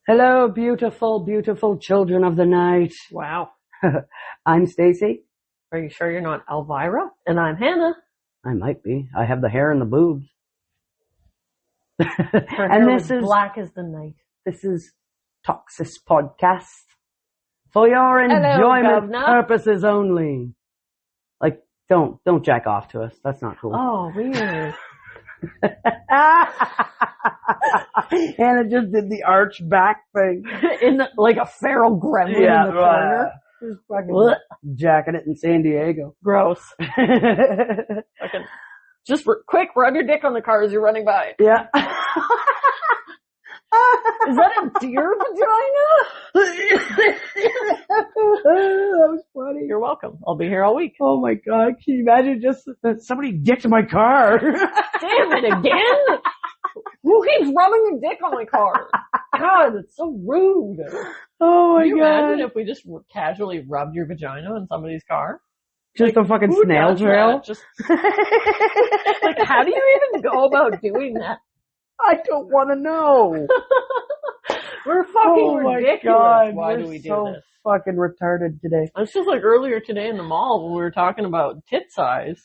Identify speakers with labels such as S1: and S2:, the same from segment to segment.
S1: Hello, beautiful, beautiful children of the night.
S2: Wow.
S1: I'm Stacy.
S2: Are you sure you're not Elvira? And I'm Hannah.
S1: I might be. I have the hair and the boobs.
S2: Her
S1: And
S2: hair
S1: this
S2: was
S1: is
S2: black as the night.
S1: This is Toxis Podcast for your enjoyment purposes only. Like, don't jack off to us. That's not cool.
S2: Oh, weird.
S1: Hannah just did the arch back thing.
S2: Like a feral gremlin in the corner.
S1: Just fucking jacking it in San Diego.
S2: Gross. Fucking, just quick, rub your dick on the car as you're running by.
S1: Yeah.
S2: Is that a deer vagina?
S1: That was funny.
S2: You're welcome. I'll be here all week.
S1: Oh my God. Can you imagine just somebody dicked my car?
S2: Damn it, again? Who keeps rubbing your dick on my car? God, it's so rude.
S1: Oh my
S2: Can you
S1: God.
S2: imagine if we just casually rubbed your vagina in somebody's car?
S1: Just a fucking snail trail?
S2: Just, like, how do you even go about doing that?
S1: I don't want to know.
S2: We're fucking ridiculous.
S1: God.
S2: Why do we do
S1: so
S2: this?
S1: Fucking retarded today.
S2: It's just like earlier today in the mall when we were talking about tit size.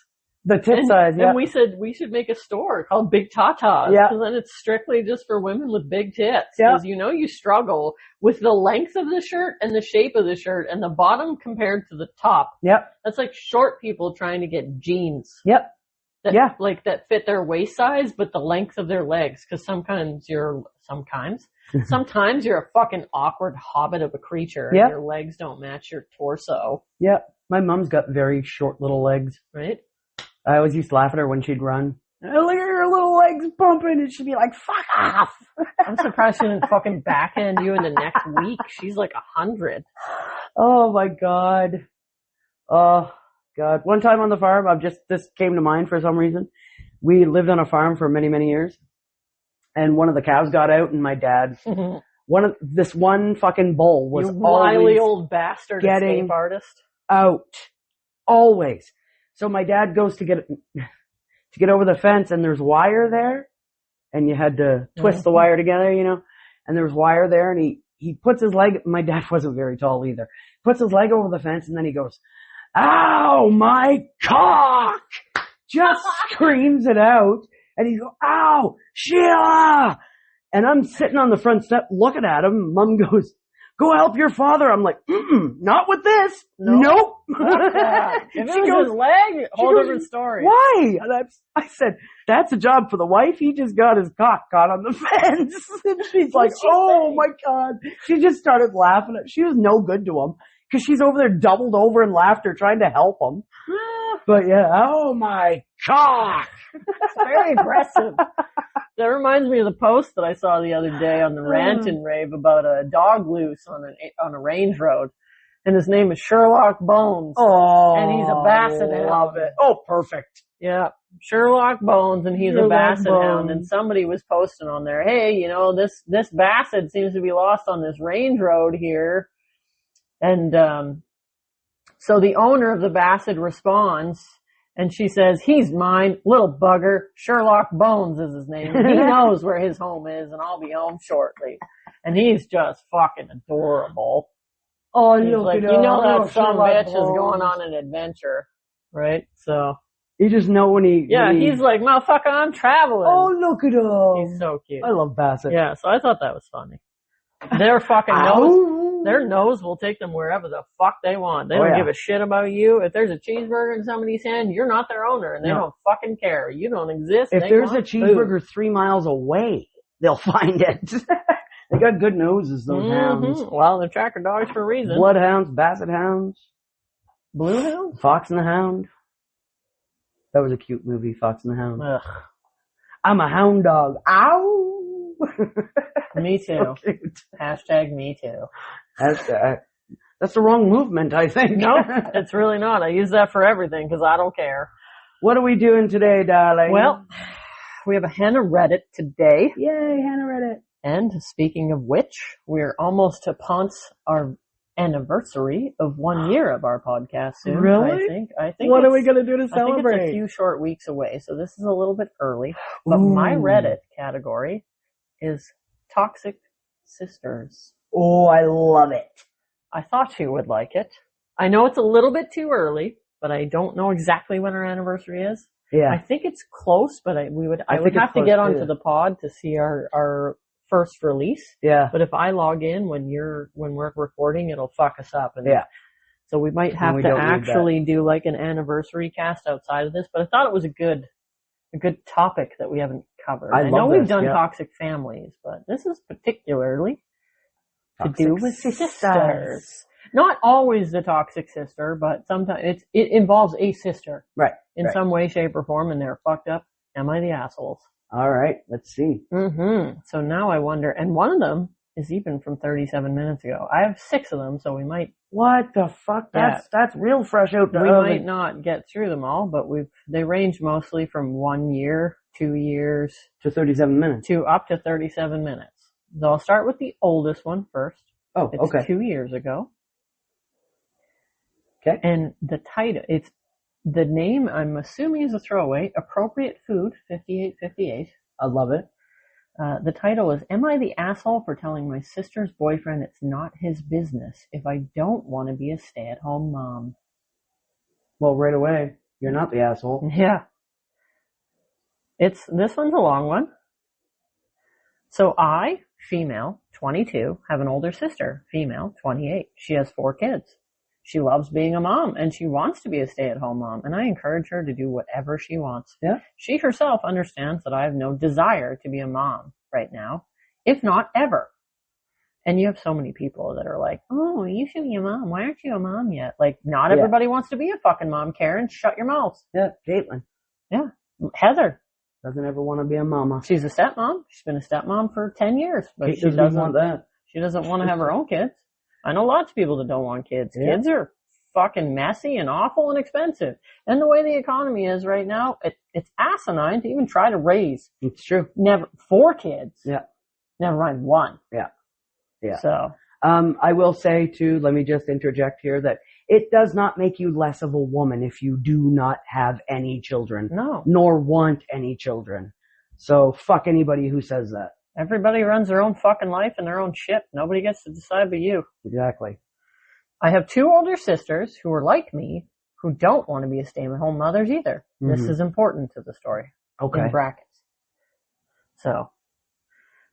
S1: The tit size, yeah.
S2: And we said we should make a store called Big Tatas.
S1: Yeah.
S2: Because then it's strictly just for women with big tits.
S1: Yeah.
S2: Because you know you struggle with the length of the shirt and the shape of the shirt and the bottom compared to the top.
S1: Yep.
S2: That's like short people trying to get jeans.
S1: Yep.
S2: That,
S1: Yeah.
S2: Like that fit their waist size, but the length of their legs. Because sometimes you're a fucking awkward hobbit of a creature.
S1: Yep.
S2: And your legs don't match your torso.
S1: Yep. My mom's got very short little legs.
S2: Right?
S1: I always used to laugh at her when she'd run. Oh, look at her little legs pumping, and she'd be like, fuck off.
S2: I'm surprised she didn't fucking backhand you in the next week. She's like 100.
S1: Oh my God. Oh God. One time on the farm, this came to mind for some reason. We lived on a farm for many, many years. And one of the cows got out, and my dad, this one fucking bull was
S2: you wily
S1: always
S2: old bastard
S1: getting
S2: escape artist.
S1: out. Always. So my dad goes to get over the fence, and there's wire there, and you had to twist the wire together, you know, and there was wire there, and he puts his leg, my dad wasn't very tall either, puts his leg over the fence, and then he goes, ow, my cock! Just screams it out, and he goes, ow, Sheila! And I'm sitting on the front step looking at him. Mom goes, go help your father. I'm like, not with this. Nope.
S2: If it was his leg, whole different story.
S1: Why? I said, that's a job for the wife. He just got his cock caught on the fence. And she's like, oh my God. She just started laughing. She was no good to him because she's over there doubled over in laughter trying to help him. But yeah, oh my cock.
S2: It's very aggressive. That reminds me of the post that I saw the other day on the rant and rave about a dog loose on a range road. And his name is Sherlock Bones.
S1: Oh.
S2: And he's a basset hound.
S1: Love it. Oh, perfect.
S2: Yeah. Sherlock Bones, and he's a basset hound. And somebody was posting on there, hey, you know, this basset seems to be lost on this range road here. And, so the owner of the basset responds, and she says, he's mine, little bugger. Sherlock Bones is his name. He knows where his home is, and I'll be home shortly. And he's just fucking adorable.
S1: Oh,
S2: he's
S1: look
S2: like,
S1: at
S2: you know that some
S1: Sherlock
S2: bitch
S1: Bones
S2: is going on an adventure, right? So
S1: you just know when he.
S2: Yeah, he's like, motherfucker, I'm traveling.
S1: Oh, look at him.
S2: He's so cute.
S1: I love Bassett.
S2: Yeah, so I thought that was funny. Their fucking their nose will take them wherever the fuck they want. They don't give a shit about you. If there's a cheeseburger in somebody's hand, you're not their owner, and they don't fucking care. You don't exist.
S1: If there's a cheeseburger 3 miles away, they'll find it. They got good noses, those hounds.
S2: Well, they're tracker dogs for a reason.
S1: Bloodhounds, Basset hounds,
S2: Blue Hound,
S1: Fox and the Hound. That was a cute movie, Fox and the Hound.
S2: Ugh.
S1: I'm a hound dog. Ow!
S2: Me too.
S1: So cute.
S2: Hashtag me too.
S1: That's the wrong movement, I think.
S2: No, it's really not. I use that for everything because I don't care.
S1: What are we doing today, darling?
S2: Well, we have a Hannah Reddit today.
S1: Yay, Hannah Reddit.
S2: And speaking of which, we're almost upon our anniversary of 1 year of our podcast soon.
S1: Really?
S2: I think
S1: What are we going to do to celebrate?
S2: I think it's a few short weeks away, so this is a little bit early. But my Reddit category is Toxic Sisters.
S1: Oh, I love it.
S2: I thought you would like it. I know it's a little bit too early, but I don't know exactly when our anniversary is.
S1: Yeah.
S2: I think it's close, but I would have to get onto the pod to see our first release.
S1: Yeah.
S2: But if I log in when we're recording, it'll fuck us up. And
S1: yeah.
S2: So we might have to actually do like an anniversary cast outside of this, but I thought it was a good topic that we haven't covered. I know we've done toxic families, but this is particularly toxic to do with sisters. Not always the toxic sister, but sometimes it involves a sister.
S1: Right.
S2: In some way, shape, or form, and they're fucked up. Am I the assholes?
S1: All right. Let's see.
S2: So now I wonder, and one of them is even from 37 minutes ago. I have 6 of them, so we might.
S1: What the fuck? That's real fresh out the
S2: We
S1: oven.
S2: might not get through them all, but they range mostly from 1 year, 2 years.
S1: To 37 minutes.
S2: To up to 37 minutes. So I'll start with the oldest one first.
S1: Oh,
S2: it's
S1: okay.
S2: 2 years ago.
S1: Okay.
S2: And the name, I'm assuming, is a throwaway. Appropriate Food, 5858.
S1: I love it.
S2: The title is, Am I the Asshole for Telling My Sister's Boyfriend It's Not His Business If I Don't Want to Be a Stay-at-Home Mom?
S1: Well, right away, you're not the asshole.
S2: Yeah. This one's a long one. So I, female, 22, have an older sister, female, 28. She has 4 kids. She loves being a mom, and she wants to be a stay-at-home mom, and I encourage her to do whatever she wants.
S1: Yeah.
S2: She herself understands that I have no desire to be a mom right now, if not ever. And you have so many people that are like, oh, you should be a mom. Why aren't you a mom yet? Like, not everybody wants to be a fucking mom, Karen. Shut your mouth.
S1: Yeah, Caitlin.
S2: Yeah. Heather.
S1: Doesn't ever want to be a mama.
S2: She's a stepmom. She's been a stepmom for 10 years, but
S1: she doesn't want that.
S2: She doesn't want to have her own kids. I know lots of people that don't want kids. Yeah. Kids are fucking messy and awful and expensive. And the way the economy is right now, it's asinine to even try to raise.
S1: It's true.
S2: 4 kids.
S1: Yeah.
S2: Never mind 1.
S1: Yeah. Yeah.
S2: So.
S1: I will say too, let me just interject here that it does not make you less of a woman if you do not have any children.
S2: No.
S1: Nor want any children. So fuck anybody who says that.
S2: Everybody runs their own fucking life and their own shit. Nobody gets to decide but you.
S1: Exactly.
S2: I have 2 older sisters who are like me, who don't want to be a stay-at-home mothers either. Mm-hmm. This is important to the story.
S1: Okay.
S2: In brackets. So,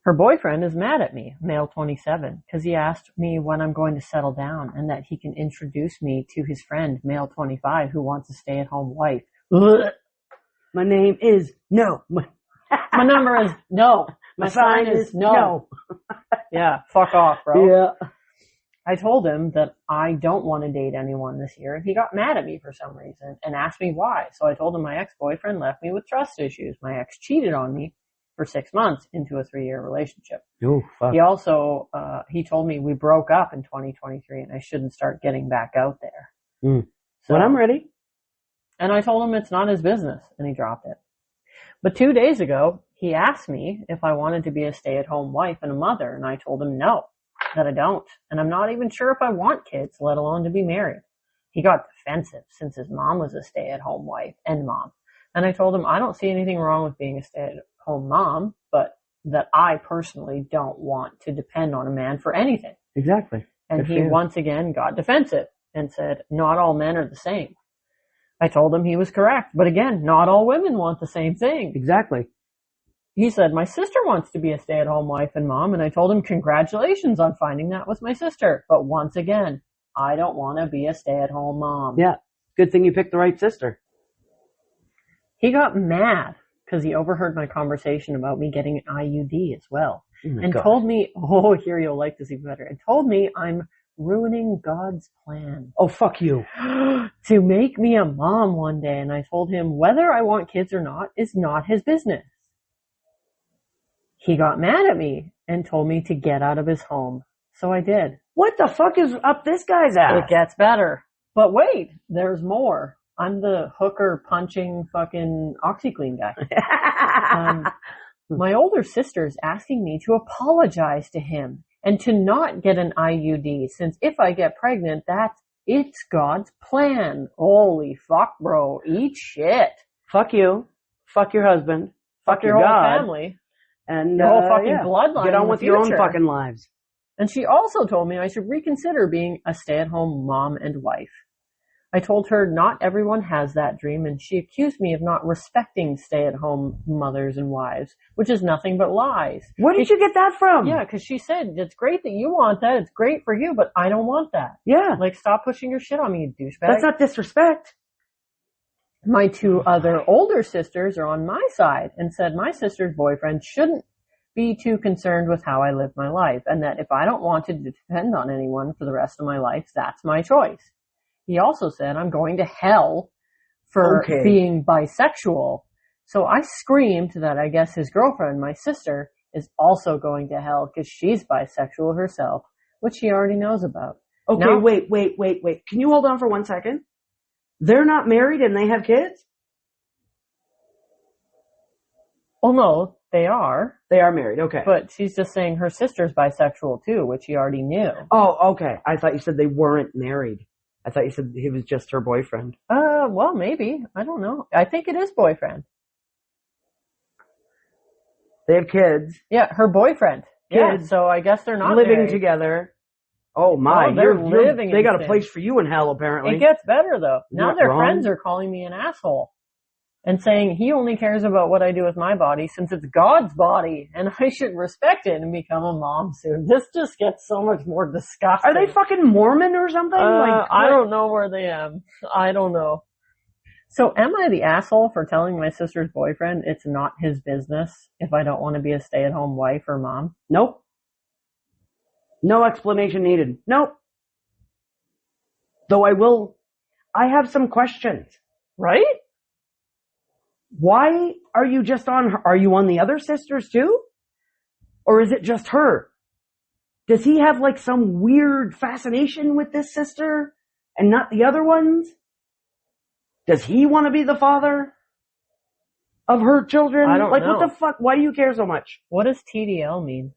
S2: her boyfriend is mad at me, male 27, because he asked me when I'm going to settle down and that he can introduce me to his friend, male 25, who wants a stay-at-home wife.
S1: Ugh. My name is no.
S2: My number is no. My sign is no. Yeah, fuck off, bro.
S1: Yeah.
S2: I told him that I don't want to date anyone this year, and he got mad at me for some reason and asked me why. So I told him my ex-boyfriend left me with trust issues. My ex cheated on me for 6 months into a 3-year relationship.
S1: Oh, fuck.
S2: He also, he told me we broke up in 2023 and I shouldn't start getting back out there. So,
S1: when I'm ready.
S2: And I told him it's not his business, and he dropped it. But 2 days ago, he asked me if I wanted to be a stay-at-home wife and a mother, and I told him no, that I don't. And I'm not even sure if I want kids, let alone to be married. He got defensive since his mom was a stay-at-home wife and mom. And I told him I don't see anything wrong with being a stay-at-home mom, but that I personally don't want to depend on a man for anything.
S1: Exactly.
S2: And he once again got defensive and said, not all men are the same. I told him he was correct, but again, not all women want the same thing.
S1: Exactly.
S2: He said, my sister wants to be a stay-at-home wife and mom, and I told him, congratulations on finding that with my sister. But once again, I don't want to be a stay-at-home mom.
S1: Yeah. Good thing you picked the right sister.
S2: He got mad because he overheard my conversation about me getting an IUD as well. And told me, oh, here you'll like this even better, and told me I'm ruining God's plan.
S1: Oh, fuck you.
S2: To make me a mom one day, and I told him whether I want kids or not is not his business. He got mad at me and told me to get out of his home. So I did.
S1: What the fuck is up this guy's ass?
S2: It gets better. But wait, there's more. I'm the hooker punching fucking OxyClean guy. My older sister's asking me to apologize to him and to not get an IUD, since if I get pregnant, it's God's plan. Holy fuck, bro. Eat shit.
S1: Fuck you. Fuck your husband. Fuck
S2: your
S1: your
S2: whole
S1: God.
S2: family.
S1: And
S2: your whole fucking bloodline.
S1: Get on
S2: in
S1: with
S2: the
S1: your own
S2: future.
S1: fucking lives.
S2: And she also told me I should reconsider being a stay-at-home mom and wife. I told her not everyone has that dream, and she accused me of not respecting stay-at-home mothers and wives, which is nothing but lies.
S1: Where did you get that from?
S2: Yeah, because she said, it's great that you want that, it's great for you, but I don't want that.
S1: Yeah.
S2: Like, stop pushing your shit on me, you douchebag.
S1: That's not disrespect.
S2: My two other older sisters are on my side and said my sister's boyfriend shouldn't be too concerned with how I live my life, and that if I don't want to depend on anyone for the rest of my life, that's my choice. He also said I'm going to hell for being bisexual. So I screamed that I guess his girlfriend, my sister, is also going to hell because she's bisexual herself, which he already knows about.
S1: Okay,
S2: now,
S1: wait. Can you hold on for 1 second? They're not married and they have kids?
S2: Oh no, they are.
S1: They are married, okay.
S2: But she's just saying her sister's bisexual too, which he already knew.
S1: Oh, okay. I thought you said they weren't married. I thought you said he was just her boyfriend.
S2: Well, maybe. I don't know. I think it is boyfriend.
S1: They have kids.
S2: Yeah, her boyfriend.
S1: Kids.
S2: Yeah, so I guess they're not
S1: living
S2: married.
S1: together. Oh my,
S2: they're living
S1: they
S2: in
S1: got a
S2: sin.
S1: place for you in hell apparently.
S2: It gets better though. Now
S1: Not
S2: their
S1: wrong.
S2: friends are calling me an asshole. And saying he only cares about what I do with my body since it's God's body and I should respect it and become a mom soon. This just gets so much more disgusting.
S1: Are they fucking Mormon or something?
S2: I don't know where they am. I don't know. So am I the asshole for telling my sister's boyfriend it's not his business if I don't want to be a stay-at-home wife or mom?
S1: Nope. No explanation needed. Nope. Though I have some questions.
S2: Right?
S1: Why are you on the other sisters too? Or is it just her? Does he have like some weird fascination with this sister and not the other ones? Does he want to be the father of her children?
S2: I don't know.
S1: What the fuck? Why do you care so much?
S2: What does TDL mean?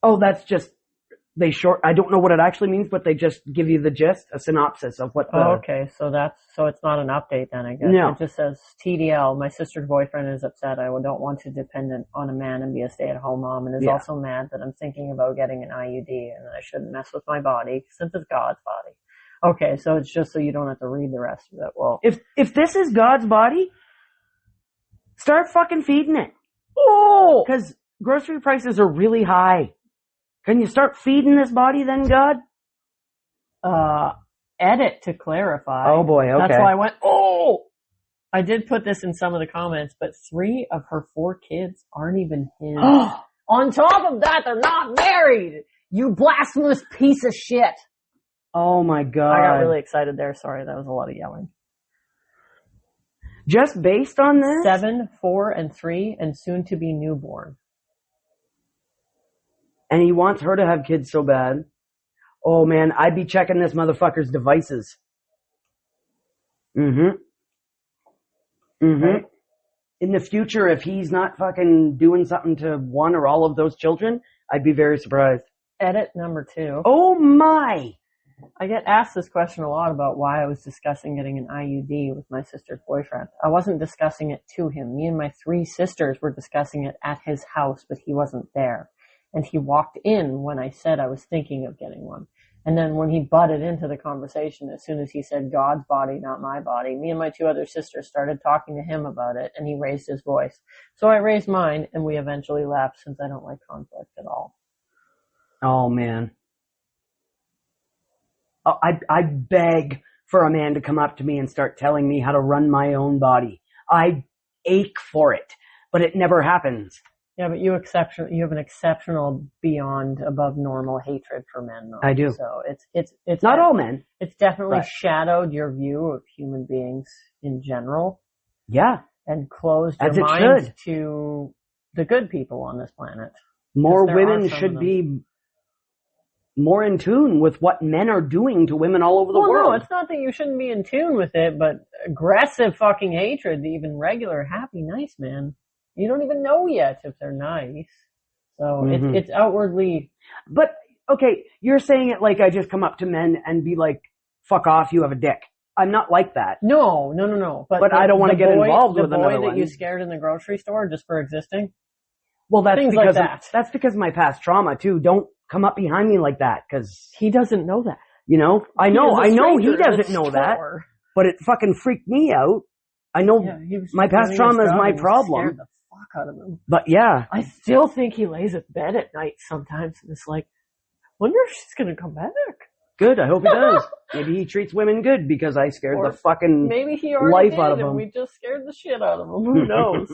S1: Oh, that's just, I don't know what it actually means, but they just give you the gist, a synopsis of what the...
S2: Oh, okay, so it's not an update then, I guess.
S1: No.
S2: It just says, TDL, my sister's boyfriend is upset. I don't want to depend on a man and be a stay-at-home mom, and is also mad that I'm thinking about getting an IUD and that I shouldn't mess with my body since it's God's body. Okay, so it's just so you don't have to read the rest of it. Well,
S1: if this is God's body, start fucking feeding it.
S2: oh,
S1: Because grocery prices are really high. Can you start feeding this body then, God?
S2: edit to clarify.
S1: Oh boy, okay.
S2: That's why I went, oh! I did put this in some of the comments, but 3 of her 4 kids aren't even his. On top of that, they're not married! You blasphemous piece of shit!
S1: Oh my God.
S2: I got really excited there. Sorry, that was a lot of yelling.
S1: Just based on this?
S2: 7, 4, and 3, and soon to be newborn.
S1: And he wants her to have kids so bad. Oh man, I'd be checking this motherfucker's devices. Right. In the future, if he's not fucking doing something to one or all of those children, I'd be very surprised.
S2: Edit number 2.
S1: Oh my!
S2: I get asked this question a lot about why I was discussing getting an IUD with my sister's boyfriend. I wasn't discussing it to him. Me and my 3 sisters were discussing it at his house, but he wasn't there. And he walked in when I said I was thinking of getting one. And then when he butted into the conversation, as soon as he said God's body, not my body, me and my 2 other sisters started talking to him about it, and he raised his voice. So I raised mine, and we eventually left since I don't like conflict at all.
S1: Oh man. Oh, I beg for a man to come up to me and start telling me how to run my own body. I ache for it, but it never happens.
S2: Yeah, but you have an exceptional beyond above normal hatred for men, though.
S1: I do.
S2: So it's
S1: not all men.
S2: It's definitely shadowed your view of human beings in general.
S1: Yeah.
S2: And closed
S1: As
S2: your
S1: it
S2: mind
S1: should.
S2: To the good people on this planet.
S1: More women should be more in tune with what men are doing to women all over the world.
S2: No, it's not that you shouldn't be in tune with it, but aggressive fucking hatred, even regular, happy, nice man. You don't even know yet if they're nice. So it's outwardly
S1: But, okay, you're saying it like I just come up to men and be like, fuck off, you have a dick. I'm not like that.
S2: No.
S1: But I don't want to get involved with another one.
S2: The boy that you scared in the grocery store just for existing?
S1: Well, that's
S2: Things
S1: because
S2: like that.
S1: That's because of my past trauma too. Don't come up behind me like that, because
S2: he doesn't know that.
S1: You know, I know he doesn't know that, but it fucking freaked me out. I know my past trauma is my problem.
S2: Scared the fuck out of him.
S1: But yeah,
S2: I still think he lays in bed at night sometimes, and it's like, wonder if she's gonna come back.
S1: Good. I hope he does. Maybe he treats women good because I scared the fucking
S2: maybe he already
S1: life out of him.
S2: And we just scared the shit out of him. Who knows?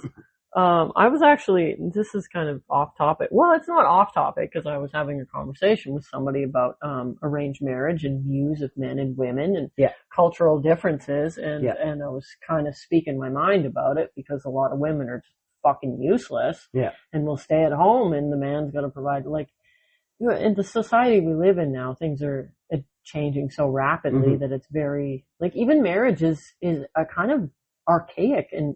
S2: I was actually, this is kind of off topic. Well, it's not off topic because I was having a conversation with somebody about arranged marriage and views of men and women and cultural differences, and I was kind of speaking my mind about it because a lot of women are just fucking useless and will stay at home, and the man's got to provide. Like, in the society we live in now, things are changing so rapidly that it's very, like, even marriage is a kind of archaic and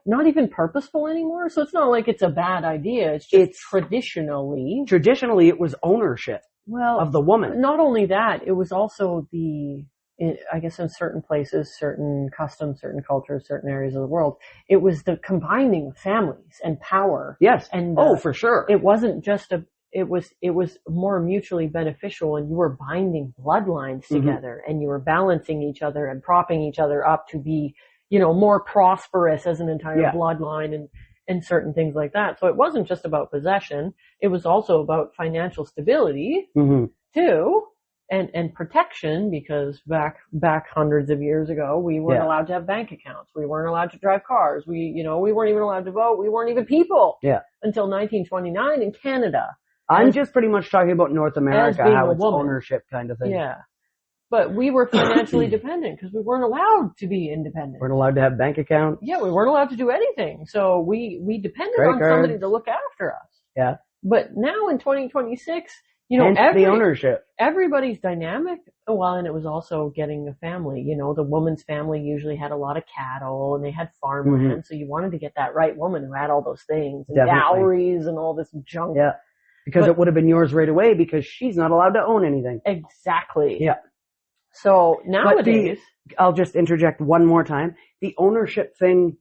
S2: not even purposeful anymore. So it's not like it's a bad idea. It's just traditionally
S1: it was ownership of the woman.
S2: Not only that, it was also I guess in certain places, certain customs, certain cultures, certain areas of the world, it was the combining of families and power.
S1: Yes.
S2: And
S1: for sure.
S2: It wasn't just it was more mutually beneficial, and you were binding bloodlines together, and you were balancing each other and propping each other up to be, more prosperous as an entire bloodline and certain things like that. So it wasn't just about possession. It was also about financial stability too, and protection, because back hundreds of years ago, we weren't allowed to have bank accounts. We weren't allowed to drive cars. We weren't even allowed to vote. We weren't even people until 1929 in Canada.
S1: I'm just pretty much talking about North America, how it's ownership kind of thing.
S2: Yeah. But we were financially dependent because we weren't allowed to be independent.
S1: We weren't allowed to have bank accounts.
S2: Yeah, we weren't allowed to do anything. So we depended on somebody to look after us.
S1: Yeah.
S2: But now in 2026, the
S1: ownership.
S2: Everybody's dynamic. Well, and it was also getting a family. The woman's family usually had a lot of cattle and they had farmland. So you wanted to get that right woman who had all those things and dowries and all this junk.
S1: Yeah. Because it would have been yours right away because she's not allowed to own anything.
S2: Exactly.
S1: Yeah.
S2: So nowadays,
S1: I'll just interject one more time. The ownership thing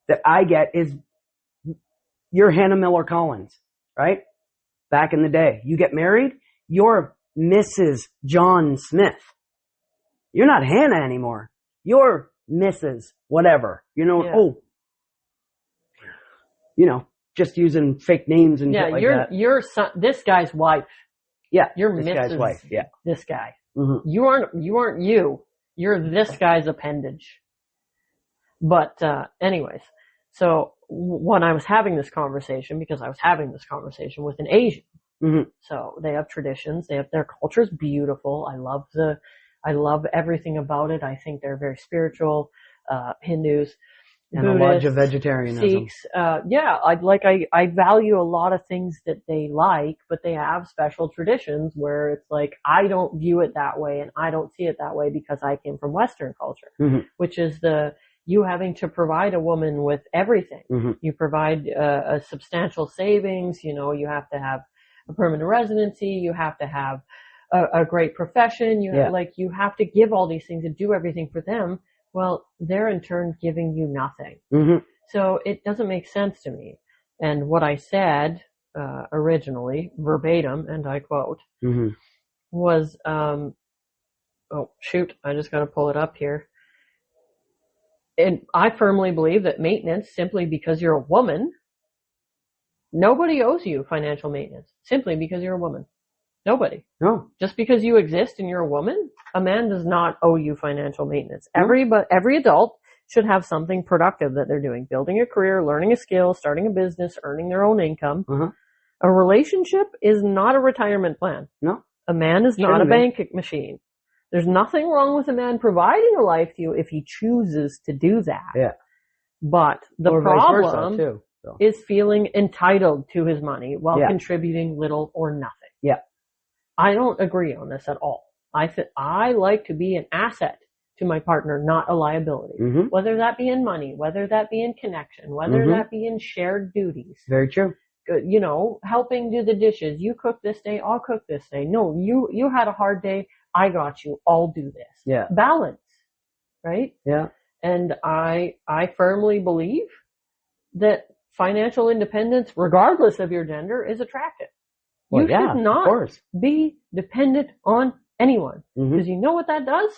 S1: that I get is you're Hannah Miller Collins, right? Back in the day, you get married, you're Mrs. John Smith. You're not Hannah anymore. You're Mrs. whatever. Just using fake names and shit like that.
S2: You're this guy's wife.
S1: Yeah,
S2: you're
S1: this
S2: Mrs.
S1: guy's wife. Yeah,
S2: this guy. You aren't you. You're this guy's appendage. But anyways, so when I was having this conversation, because I was having this conversation with an Asian, so they have traditions. They have their culture's beautiful. I love everything about it. I think they're very spiritual. Hindus.
S1: And Buddhists, a lodge of vegetarianism.
S2: Sikhs, I value a lot of things that they like, but they have special traditions where it's like, I don't view it that way and I don't see it that way because I came from Western culture, which is you having to provide a woman with everything. You provide a substantial savings, you have to have a permanent residency, you have to have a great profession, you have to give all these things and do everything for them. Well, they're in turn giving you nothing. So it doesn't make sense to me. And what I said originally, verbatim, and I quote, was, oh shoot, I just got to pull it up here. And I firmly believe that maintenance, simply because you're a woman, nobody owes you financial maintenance, simply because you're a woman. Nobody.
S1: No.
S2: Just because you exist and you're a woman, a man does not owe you financial maintenance. Every adult should have something productive that they're doing. Building a career, learning a skill, starting a business, earning their own income. A relationship is not a retirement plan.
S1: No.
S2: A man is not a bank machine. There's nothing wrong with a man providing a life to you if he chooses to do that.
S1: Yeah.
S2: But the problem is feeling entitled to his money while contributing little or nothing.
S1: Yeah.
S2: I don't agree on this at all. I like to be an asset to my partner, not a liability. Whether that be in money, whether that be in connection, whether that be in shared duties.
S1: Very true.
S2: helping do the dishes. You cook this day, I'll cook this day. No, you had a hard day. I got you. I'll do this.
S1: Yeah.
S2: Balance. Right?
S1: Yeah.
S2: And I firmly believe that financial independence, regardless of your gender, is attractive.
S1: Well,
S2: you should not be dependent on anyone. Because you know what that does?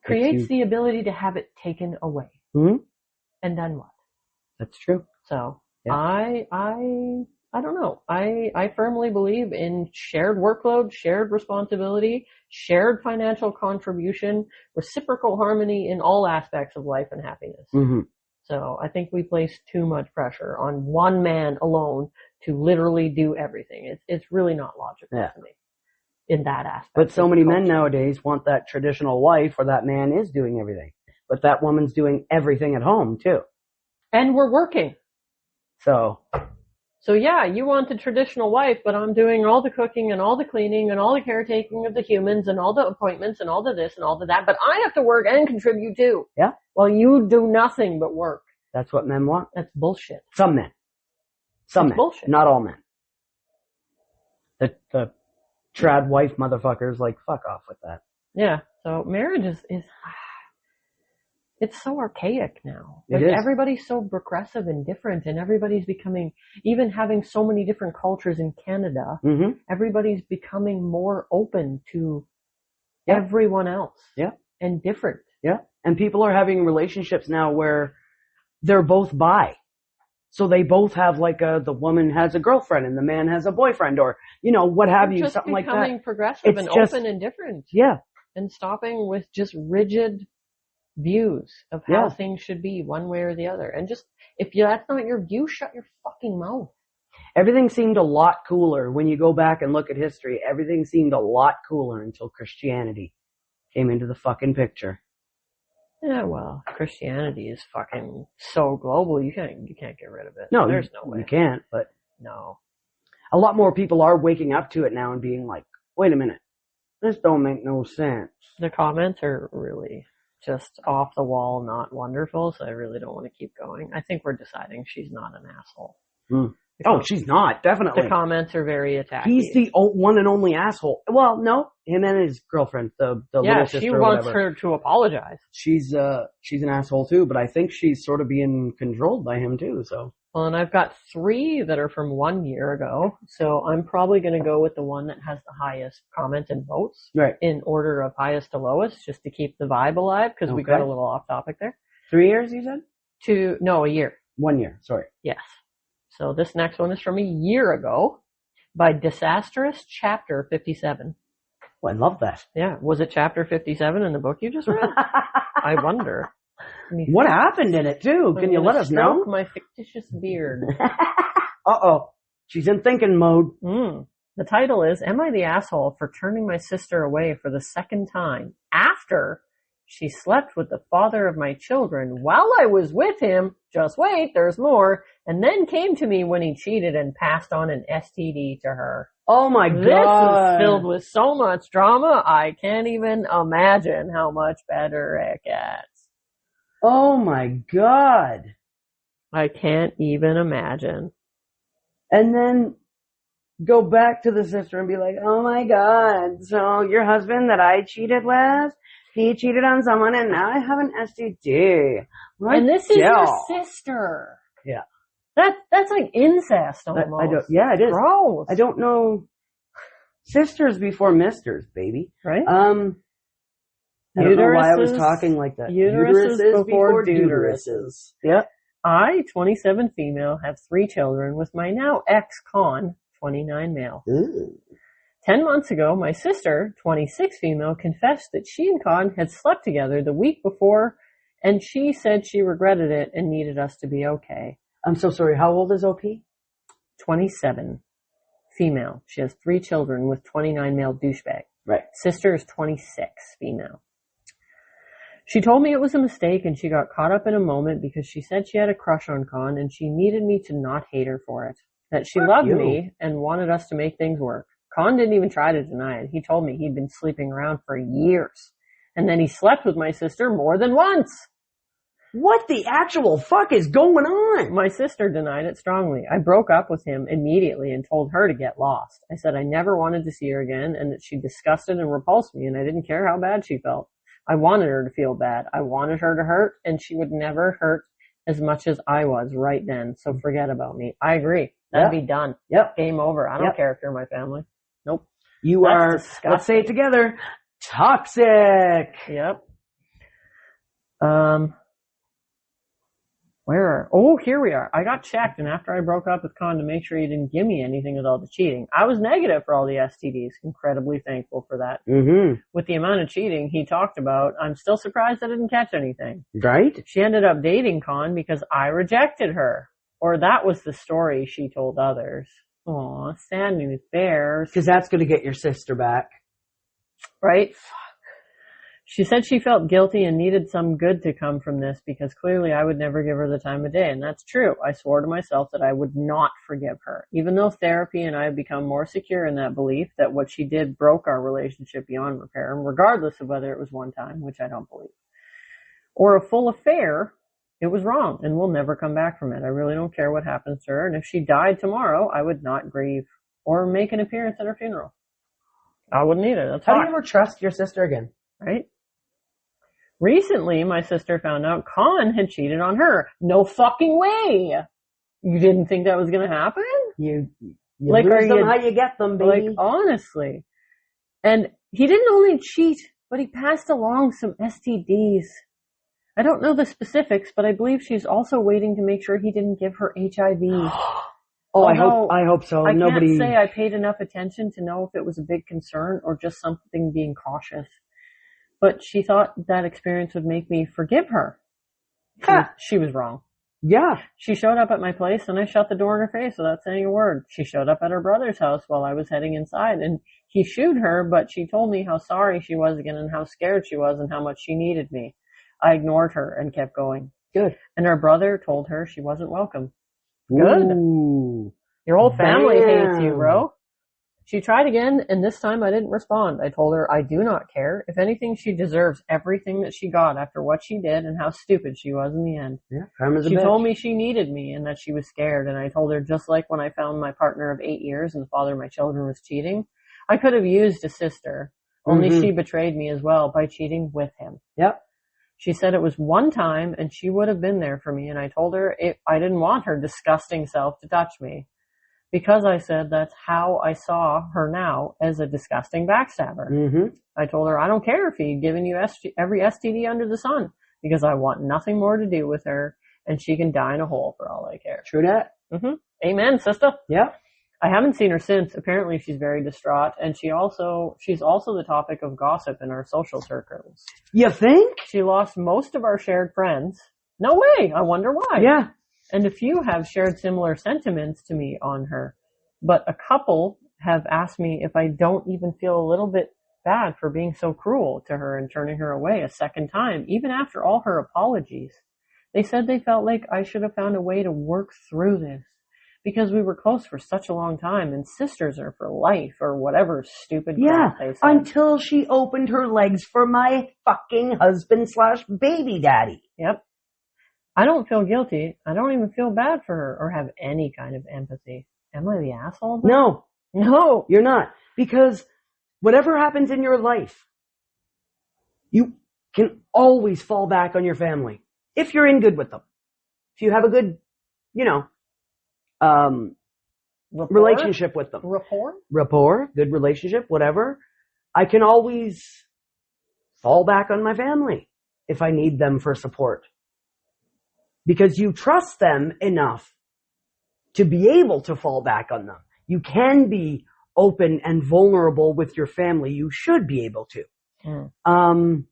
S2: Creates the ability to have it taken away. And then what?
S1: That's true.
S2: So I don't know. I firmly believe in shared workload, shared responsibility, shared financial contribution, reciprocal harmony in all aspects of life and happiness. So I think we place too much pressure on one man alone to literally do everything. It's really not logical to me in that aspect.
S1: But so many men nowadays want that traditional wife where that man is doing everything. But that woman's doing everything at home too.
S2: And we're working.
S1: So
S2: yeah, you want the traditional wife, but I'm doing all the cooking and all the cleaning and all the caretaking of the humans and all the appointments and all the this and all the that, but I have to work and contribute too.
S1: Yeah.
S2: Well, you do nothing but work.
S1: That's what men want.
S2: That's bullshit.
S1: Some men. Some men.
S2: Bullshit.
S1: Not all men. The trad wife motherfuckers, like, fuck off with that.
S2: Yeah. So marriage is it's so archaic now.
S1: It is.
S2: Everybody's so progressive and different, and everybody's becoming, even having so many different cultures in Canada, everybody's becoming more open to everyone else.
S1: Yeah.
S2: And different.
S1: Yeah. And people are having relationships now where they're both bi. So they both have the woman has a girlfriend and the man has a boyfriend, or, what have you, something like that.
S2: Just becoming progressive and open and different.
S1: Yeah.
S2: And stopping with just rigid views of how things should be one way or the other. And just, if that's not your view, shut your fucking mouth.
S1: Everything seemed a lot cooler when you go back and look at history. Everything seemed a lot cooler until Christianity came into the fucking picture.
S2: Yeah, well, Christianity is fucking so global, you can't get rid of it.
S1: No,
S2: there's no way.
S1: You can't, but
S2: no.
S1: A lot more people are waking up to it now and being like, wait a minute, this don't make no sense.
S2: The comments are really just off the wall, not wonderful, so I really don't want to keep going. I think we're deciding she's not an asshole.
S1: Oh, she's not, definitely.
S2: The comments are very attacking.
S1: He's the one and only asshole. Well, no, him and his girlfriend, the little sister.
S2: Yeah, she wants her to apologize.
S1: She's an asshole too, but I think she's sort of being controlled by him too, so.
S2: Well, and I've got 3 that are from 1 year ago, so I'm probably going to go with the one that has the highest comments and votes.
S1: Right.
S2: In order of highest to lowest, just to keep the vibe alive, because we got a little off topic there.
S1: 3 years, you said?
S2: A year.
S1: 1 year, sorry.
S2: Yes. So this next one is from a year ago by Disastrous Chapter 57.
S1: Oh, I love that.
S2: Yeah. Was it Chapter 57 in the book you just read? I wonder.
S1: What happened in it too? Can you let us know?
S2: My fictitious beard.
S1: Uh-oh. She's in thinking mode.
S2: The title is, Am I the Asshole for Turning My Sister Away for the Second Time After She Slept with the Father of My Children while I was with him? Just wait, there's more. And then came to me when he cheated and passed on an STD to her.
S1: Oh my God.
S2: This is filled with so much drama, I can't even imagine how much better it gets.
S1: Oh my God.
S2: I can't even imagine.
S1: And then go back to the sister and be like, oh my God, so your husband that I cheated with, he cheated on someone and now I have an STD.
S2: And this is your sister.
S1: Yeah.
S2: That's like incest almost.
S1: Yeah, it is.
S2: Gross.
S1: I don't know. Sisters before misters, baby.
S2: Right?
S1: I don't know why I was talking like that.
S2: Uteruses before deuteruses.
S1: Yep.
S2: I, 27 female, have 3 children with my now ex-con, 29 male.
S1: Ooh.
S2: 10 months ago, my sister, 26 female, confessed that she and Con had slept together the week before, and she said she regretted it and needed us to be okay.
S1: I'm so sorry. How old is OP?
S2: 27 female. She has 3 children with 29 male douchebag.
S1: Right.
S2: Sister is 26 female. She told me it was a mistake and she got caught up in a moment because she said she had a crush on Con and she needed me to not hate her for it. That she loved me and wanted us to make things work. Con didn't even try to deny it. He told me he'd been sleeping around for years. And then he slept with my sister more than once.
S1: what the actual fuck is going on?
S2: My sister denied it strongly. I broke up with him immediately and told her to get lost. I said I never wanted to see her again and that she disgusted and repulsed me and I didn't care how bad she felt. I wanted her to feel bad. I wanted her to hurt and she would never hurt as much as I was right then. So forget about me. I agree. That'd be done.
S1: Yep.
S2: Game over. I don't care if you're my family. Nope.
S1: You are, disgusting. Let's say it together, toxic.
S2: Yep. Here we are. I got checked, and after I broke up with Con to make sure he didn't give me anything with all the cheating, I was negative for all the STDs. Incredibly thankful for that.
S1: Mm-hmm.
S2: With the amount of cheating he talked about, I'm still surprised I didn't catch anything.
S1: Right?
S2: She ended up dating Con because I rejected her. Or that was the story she told others. Aw, sad news bears.
S1: Because that's going to get your sister back.
S2: Right? She said she felt guilty and needed some good to come from this because clearly I would never give her the time of day. And that's true. I swore to myself that I would not forgive her. Even though therapy and I have become more secure in that belief that what she did broke our relationship beyond repair, regardless of whether it was one time, which I don't believe, or a full affair, it was wrong and we'll never come back from it. I really don't care what happens to her. And if she died tomorrow, I would not grieve or make an appearance at her funeral. I wouldn't either. That's
S1: How do you ever trust your sister again?
S2: Right? Recently, my sister found out Con had cheated on her. No fucking way! You didn't think that was gonna happen?
S1: You like, lose them how you get them, baby.
S2: Like, honestly. And he didn't only cheat, but he passed along some STDs. I don't know the specifics, but I believe she's also waiting to make sure he didn't give her HIV.
S1: I hope so.
S2: I can't say I paid enough attention to know if it was a big concern or just something being cautious. But she thought that experience would make me forgive her. She was wrong.
S1: Yeah.
S2: She showed up at my place and I shut the door in her face without saying a word. She showed up at her brother's house while I was heading inside and he shooed her, but she told me how sorry she was again and how scared she was and how much she needed me. I ignored her and kept going.
S1: Good.
S2: And her brother told her she wasn't welcome.
S1: Good.
S2: Ooh. Your whole family hates you, bro. She tried again, and this time I didn't respond. I told her I do not care. If anything, she deserves everything that she got after what she did and how stupid she was in the end.
S1: Yeah, karma's a bitch.
S2: She told me she needed me and that she was scared, and I told her just like when I found my partner of 8 years and the father of my children was cheating, I could have used a sister, only she betrayed me as well by cheating with him.
S1: Yep.
S2: She said it was one time and she would have been there for me, and I told her I didn't want her disgusting self to touch me. Because I said that's how I saw her now, as a disgusting backstabber.
S1: Mm-hmm.
S2: I told her I don't care if he'd given you every STD under the sun, because I want nothing more to do with her, and she can die in a hole for all I care.
S1: True that.
S2: Mm-hmm. Amen, sister.
S1: Yeah.
S2: I haven't seen her since. Apparently she's very distraught, and she's also the topic of gossip in our social circles.
S1: You think?
S2: She lost most of our shared friends. No way! I wonder why.
S1: Yeah.
S2: And a few have shared similar sentiments to me on her. But a couple have asked me if I don't even feel a little bit bad for being so cruel to her and turning her away a second time, even after all her apologies. They said they felt like I should have found a way to work through this, because we were close for such a long time and sisters are for life, or whatever stupid crap they said.
S1: Until she opened her legs for my fucking husband/baby daddy.
S2: Yep. I don't feel guilty. I don't even feel bad for her or have any kind of empathy. Am I the asshole though? No,
S1: you're not. Because whatever happens in your life, you can always fall back on your family. If you're in good with them. If you have a good, relationship with them. Rapport, good relationship, whatever. I can always fall back on my family if I need them for support. Because you trust them enough to be able to fall back on them. You can be open and vulnerable with your family. You should be able to.
S2: Mm.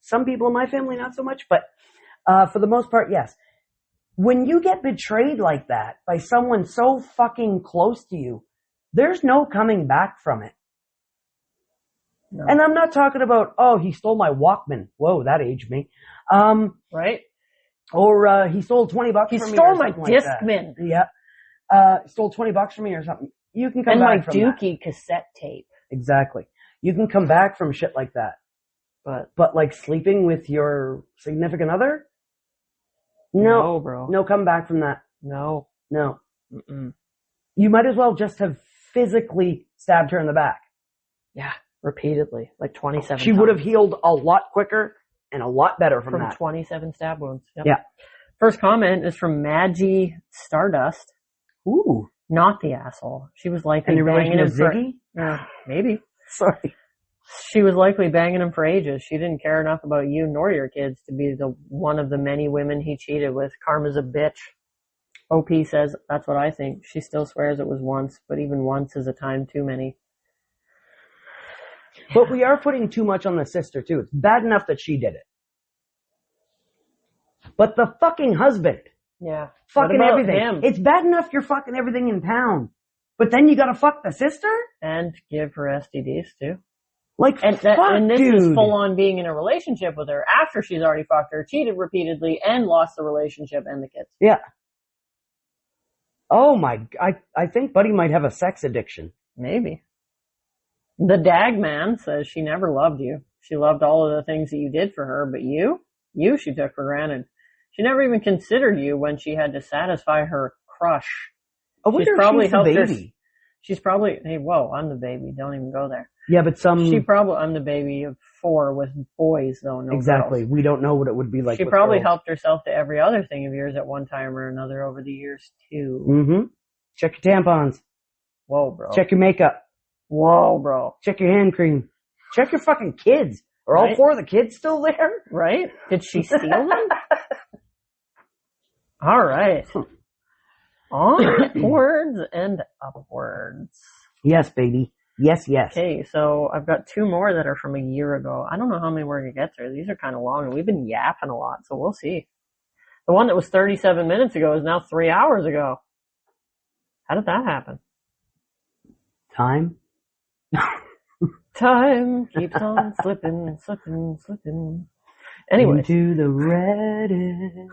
S1: Some people in my family, not so much, but for the most part, yes. When you get betrayed like that by someone so fucking close to you, there's no coming back from it. No. And I'm not talking about, he stole my Walkman. Whoa, that aged me.
S2: Right?
S1: Or he stole $20 from me.
S2: He stole my Discman.
S1: Yeah. Stole $20 from me or something. You can come back from that.
S2: And my Dookie cassette tape.
S1: Exactly. You can come back from shit like that. But like sleeping with your significant other? No,
S2: bro.
S1: No come back from that.
S2: No.
S1: Mm-mm. You might as well just have physically stabbed her in the back.
S2: Yeah, repeatedly, like 27
S1: She
S2: times.
S1: would have healed a lot quicker and a lot better from that.
S2: 27 stab wounds. Yep.
S1: Yeah.
S2: First comment is from Maggie Stardust.
S1: Ooh.
S2: Not the asshole. She was likely
S1: Any relation
S2: banging
S1: to
S2: him
S1: Ziggy?
S2: Maybe.
S1: Sorry.
S2: She was likely banging him for ages. She didn't care enough about you nor your kids to be one of the many women he cheated with. Karma's a bitch. OP says, that's what I think. She still swears it was once, but even once is a time too many.
S1: But we are putting too much on the sister, too. It's bad enough that she did it. But the fucking husband.
S2: Yeah.
S1: Fucking everything.
S2: Him?
S1: It's bad enough you're fucking everything in town. But then you gotta fuck the sister?
S2: And give her STDs, too.
S1: Like,
S2: and this
S1: dude.
S2: is full on being in a relationship with her after she's already fucked her, cheated repeatedly, and lost the relationship and the kids.
S1: Yeah. Oh my, I think Buddy might have a sex addiction.
S2: Maybe. The Dag Man says she never loved you. She loved all of the things that you did for her, but you she took for granted. She never even considered you when she had to satisfy her crush.
S1: She's probably helped the baby.
S2: She's probably, hey, whoa, I'm the baby. Don't even go there.
S1: Yeah, but
S2: I'm the baby of 4 with boys, though, no
S1: exactly.
S2: girls.
S1: We don't know what it would be like.
S2: She probably helped herself to every other thing of yours at one time or another over the years, too.
S1: Mm-hmm. Check your tampons.
S2: Whoa, bro.
S1: Check your makeup.
S2: Whoa, bro.
S1: Check your hand cream. Check your fucking kids. Are all 4 of the kids still there?
S2: Right? Did she steal them? All right. Onwards and upwards.
S1: Yes, baby. Yes.
S2: Okay, so I've got 2 more that are from a year ago. I don't know how many we're going to get through. These are kind of long, and we've been yapping a lot, so we'll see. The one that was 37 minutes ago is now 3 hours ago. How did that happen?
S1: Time?
S2: Time keeps on slipping. Anyway.
S1: Into the Reddit.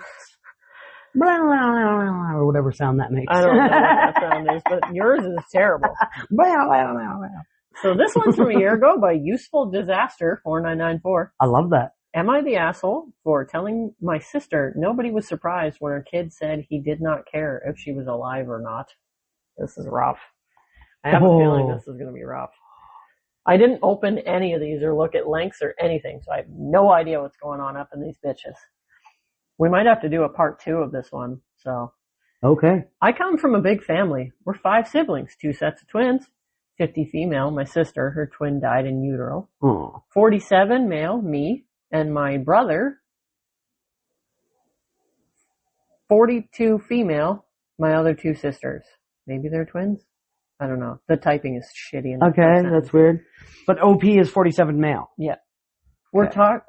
S1: Blah, blah, blah, blah, or whatever sound that makes.
S2: I don't know what that sound is, but yours is terrible.
S1: Blah, blah, blah, blah.
S2: So this one's from a year ago by Useful Disaster 4994.
S1: I love that.
S2: Am I the asshole for telling my sister nobody was surprised when her kid said he did not care if she was alive or not? This is rough. I have a feeling this is going to be rough. I didn't open any of these or look at links or anything, so I have no idea what's going on up in these bitches. We might have to do a part 2 of this one, so.
S1: Okay.
S2: I come from a big family. We're 5 siblings, 2 sets of twins, 50 female, my sister, her twin died in utero.
S1: Aww.
S2: 47 male, me, and my brother. 42 female, my other 2 sisters. Maybe they're twins? I don't know. The typing is shitty.
S1: Okay, that's weird. But OP is 47 male.
S2: Yeah.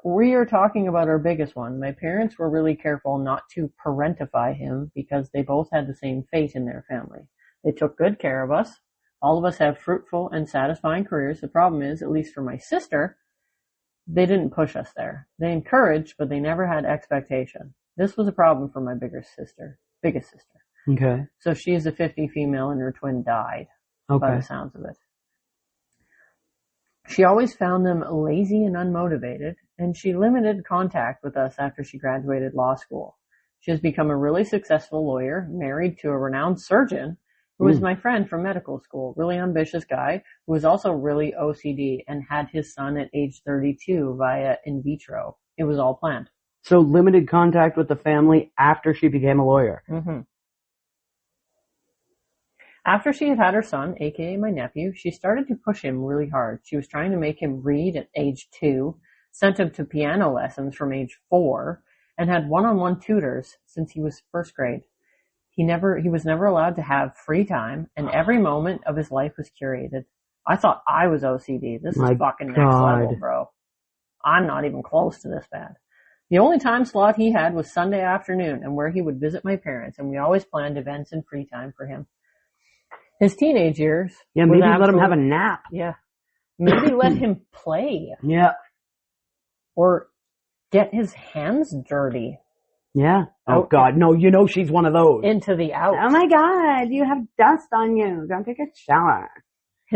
S2: We are talking about our biggest one. My parents were really careful not to parentify him because they both had the same fate in their family. They took good care of us. All of us have fruitful and satisfying careers. The problem is, at least for my sister, they didn't push us there. They encouraged, but they never had expectation. This was a problem for my biggest sister.
S1: Okay.
S2: So she is a 50 female and her twin died.
S1: Okay.
S2: By the sounds of it. She always found them lazy and unmotivated, and she limited contact with us after she graduated law school. She has become a really successful lawyer, married to a renowned surgeon, who was my friend from medical school, really ambitious guy, who was also really OCD and had his son at age 32 via in vitro. It was all planned.
S1: So limited contact with the family after she became a lawyer.
S2: Mm-hmm. After she had her son, aka my nephew, she started to push him really hard. She was trying to make him read at age 2, sent him to piano lessons from age 4, and had one-on-one tutors since he was first grade. He was never allowed to have free time, and every moment of his life was curated. I thought I was OCD. This is fucking next level, bro. I'm not even close to this bad. The only time slot he had was Sunday afternoon, and where he would visit my parents, and we always planned events and free time for him. His teenage years.
S1: Yeah, maybe let him have a nap.
S2: Yeah. Maybe let him play.
S1: Yeah.
S2: Or get his hands dirty.
S1: Yeah. Oh God, no, you know she's one of those.
S2: Into the out.
S1: Oh my God, you have dust on you. Don't take a shower.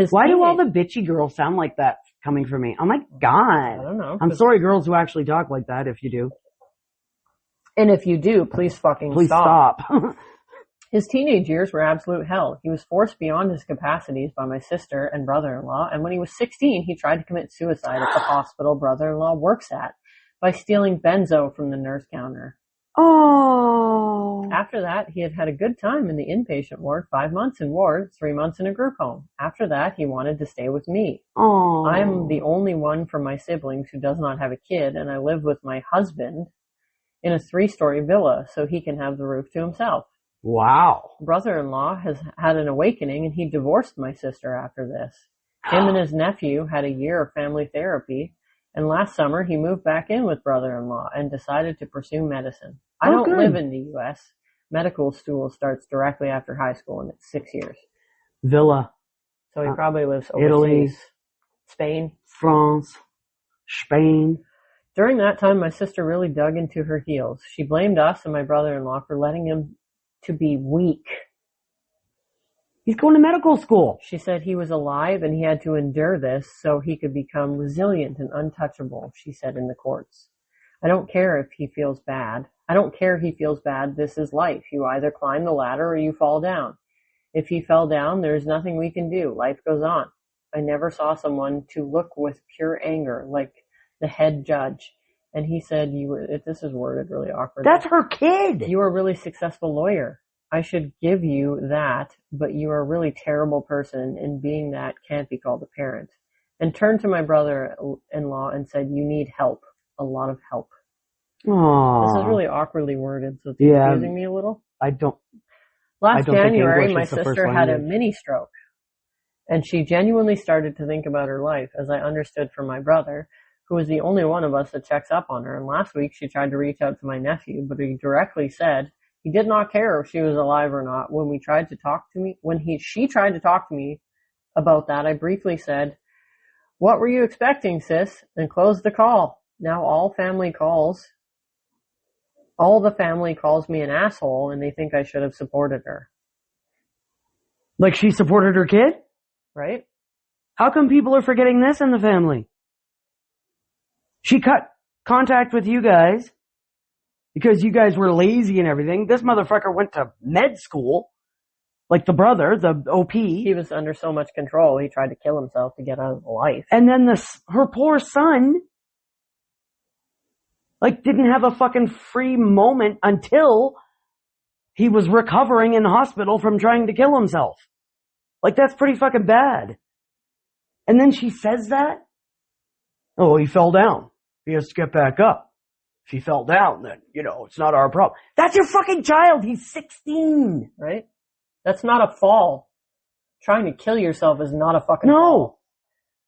S1: Why do all the bitchy girls sound like that coming from me? Oh my God.
S2: I don't know.
S1: I'm sorry girls who actually talk like that if you do.
S2: And if you do, please fucking
S1: Please
S2: stop.
S1: stop.
S2: His teenage years were absolute hell. He was forced beyond his capacities by my sister and brother-in-law, and when he was 16, he tried to commit suicide at the hospital brother-in-law works at by stealing benzo from the nurse counter.
S1: Oh.
S2: After that, he had a good time in the inpatient ward, 5 months in ward, 3 months in a group home. After that, he wanted to stay with me.
S1: Oh.
S2: I'm the only one from my siblings who does not have a kid, and I live with my husband in a 3-story villa so he can have the roof to himself.
S1: Wow.
S2: Brother-in-law has had an awakening and he divorced my sister after this. Him and his nephew had a year of family therapy, and last summer he moved back in with brother-in-law and decided to pursue medicine. I don't live in the U.S. Medical school starts directly after high school and it's 6 years.
S1: Villa.
S2: So he probably lives overseas.
S1: Italy.
S2: Spain.
S1: France. Spain.
S2: During that time, my sister really dug into her heels. She blamed us and my brother-in-law for letting him to be weak.
S1: He's going to medical school.
S2: She said he was alive and he had to endure this so he could become resilient and untouchable, she said in the courts. I don't care if he feels bad. I don't care if he feels bad. This is life. You either climb the ladder or you fall down. If he fell down, there's nothing we can do. Life goes on. I never saw someone to look with pure anger like the head judge. And he said, this is worded really awkward.
S1: That's her kid.
S2: You are a really successful lawyer. I should give you that, but you are a really terrible person, and being that can't be called a parent. And turned to my brother-in-law and said, you need help. A lot of help.
S1: Aww.
S2: This is really awkwardly worded, so it's confusing me a little. Last January, my sister had a mini stroke, and she genuinely started to think about her life, as I understood from my brother, who was the only one of us that checks up on her. And last week she tried to reach out to my nephew, but he directly said he did not care if she was alive or not. When she tried to talk to me about that, I briefly said, what were you expecting, sis? And closed the call. Now all the family calls me an asshole, and they think I should have supported her.
S1: Like she supported her kid?
S2: Right?
S1: How come people are forgetting this in the family? She cut contact with you guys because you guys were lazy and everything. This motherfucker went to med school. Like the brother, the OP.
S2: He was under so much control, he tried to kill himself to get out of life.
S1: And then her poor son, didn't have a fucking free moment until he was recovering in the hospital from trying to kill himself. That's pretty fucking bad. And then she says that? Oh, he fell down. He has to get back up. If he fell down, then, it's not our problem. That's your fucking child. He's 16.
S2: Right? That's not a fall. Trying to kill yourself is not a fucking fall.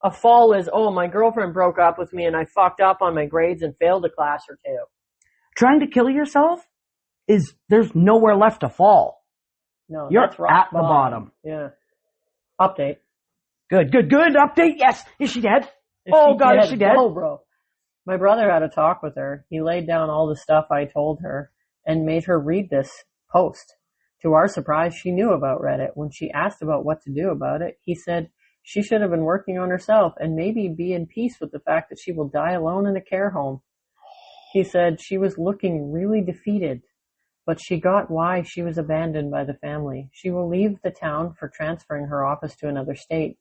S2: A fall is, my girlfriend broke up with me and I fucked up on my grades and failed a class or two.
S1: Trying to kill yourself there's nowhere left to fall.
S2: No,
S1: you're
S2: that's rock
S1: at the bottom.
S2: Yeah. Update.
S1: Good. Update. Yes. Is she dead? Is she dead?
S2: Oh, bro. My brother had a talk with her. He laid down all the stuff I told her and made her read this post. To our surprise, she knew about Reddit. When she asked about what to do about it, he said she should have been working on herself and maybe be in peace with the fact that she will die alone in a care home. He said she was looking really defeated, but she got why she was abandoned by the family. She will leave the town for transferring her office to another state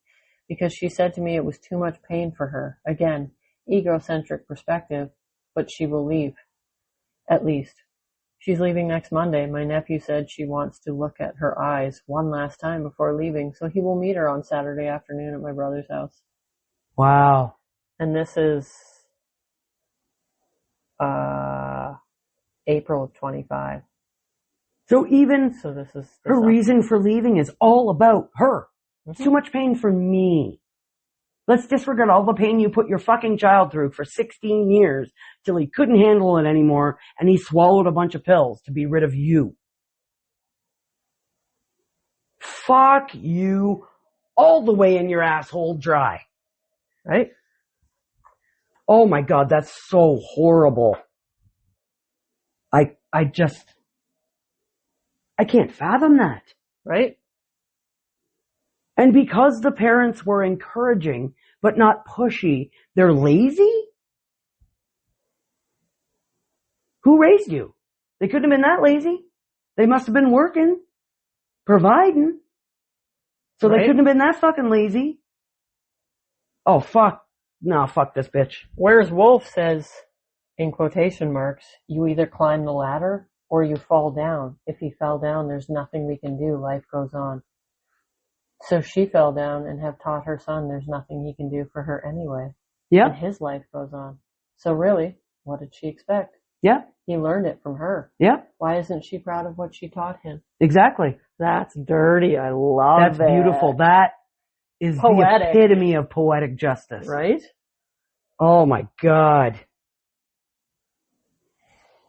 S2: because she said to me it was too much pain for her. Again, egocentric perspective, but she will leave. At least. She's leaving next Monday. My nephew said she wants to look at her eyes one last time before leaving, so he will meet her on Saturday afternoon at my brother's house.
S1: Wow.
S2: And this is April of 25.
S1: So
S2: this is
S1: her reason for leaving is all about her. It's too much pain for me. Let's disregard all the pain you put your fucking child through for 16 years till he couldn't handle it anymore and he swallowed a bunch of pills to be rid of you. Fuck you all the way in your asshole dry. Right? Oh my God, that's so horrible. I can't fathom that.
S2: Right?
S1: And because the parents were encouraging, but not pushy, they're lazy? Who raised you? They couldn't have been that lazy. They must have been working, providing. So they couldn't have been that fucking lazy. Oh, fuck. No, fuck this bitch.
S2: Where's Wolf says, in quotation marks, you either climb the ladder or you fall down. If he fell down, there's nothing we can do. Life goes on. So she fell down and have taught her son there's nothing he can do for her anyway.
S1: Yeah.
S2: And his life goes on. So really, what did she expect?
S1: Yeah.
S2: He learned it from her.
S1: Yeah.
S2: Why isn't she proud of what she taught him?
S1: Exactly.
S2: That's dirty. I love
S1: That's beautiful. That is
S2: poetic.
S1: The epitome of poetic justice.
S2: Right?
S1: Oh my God.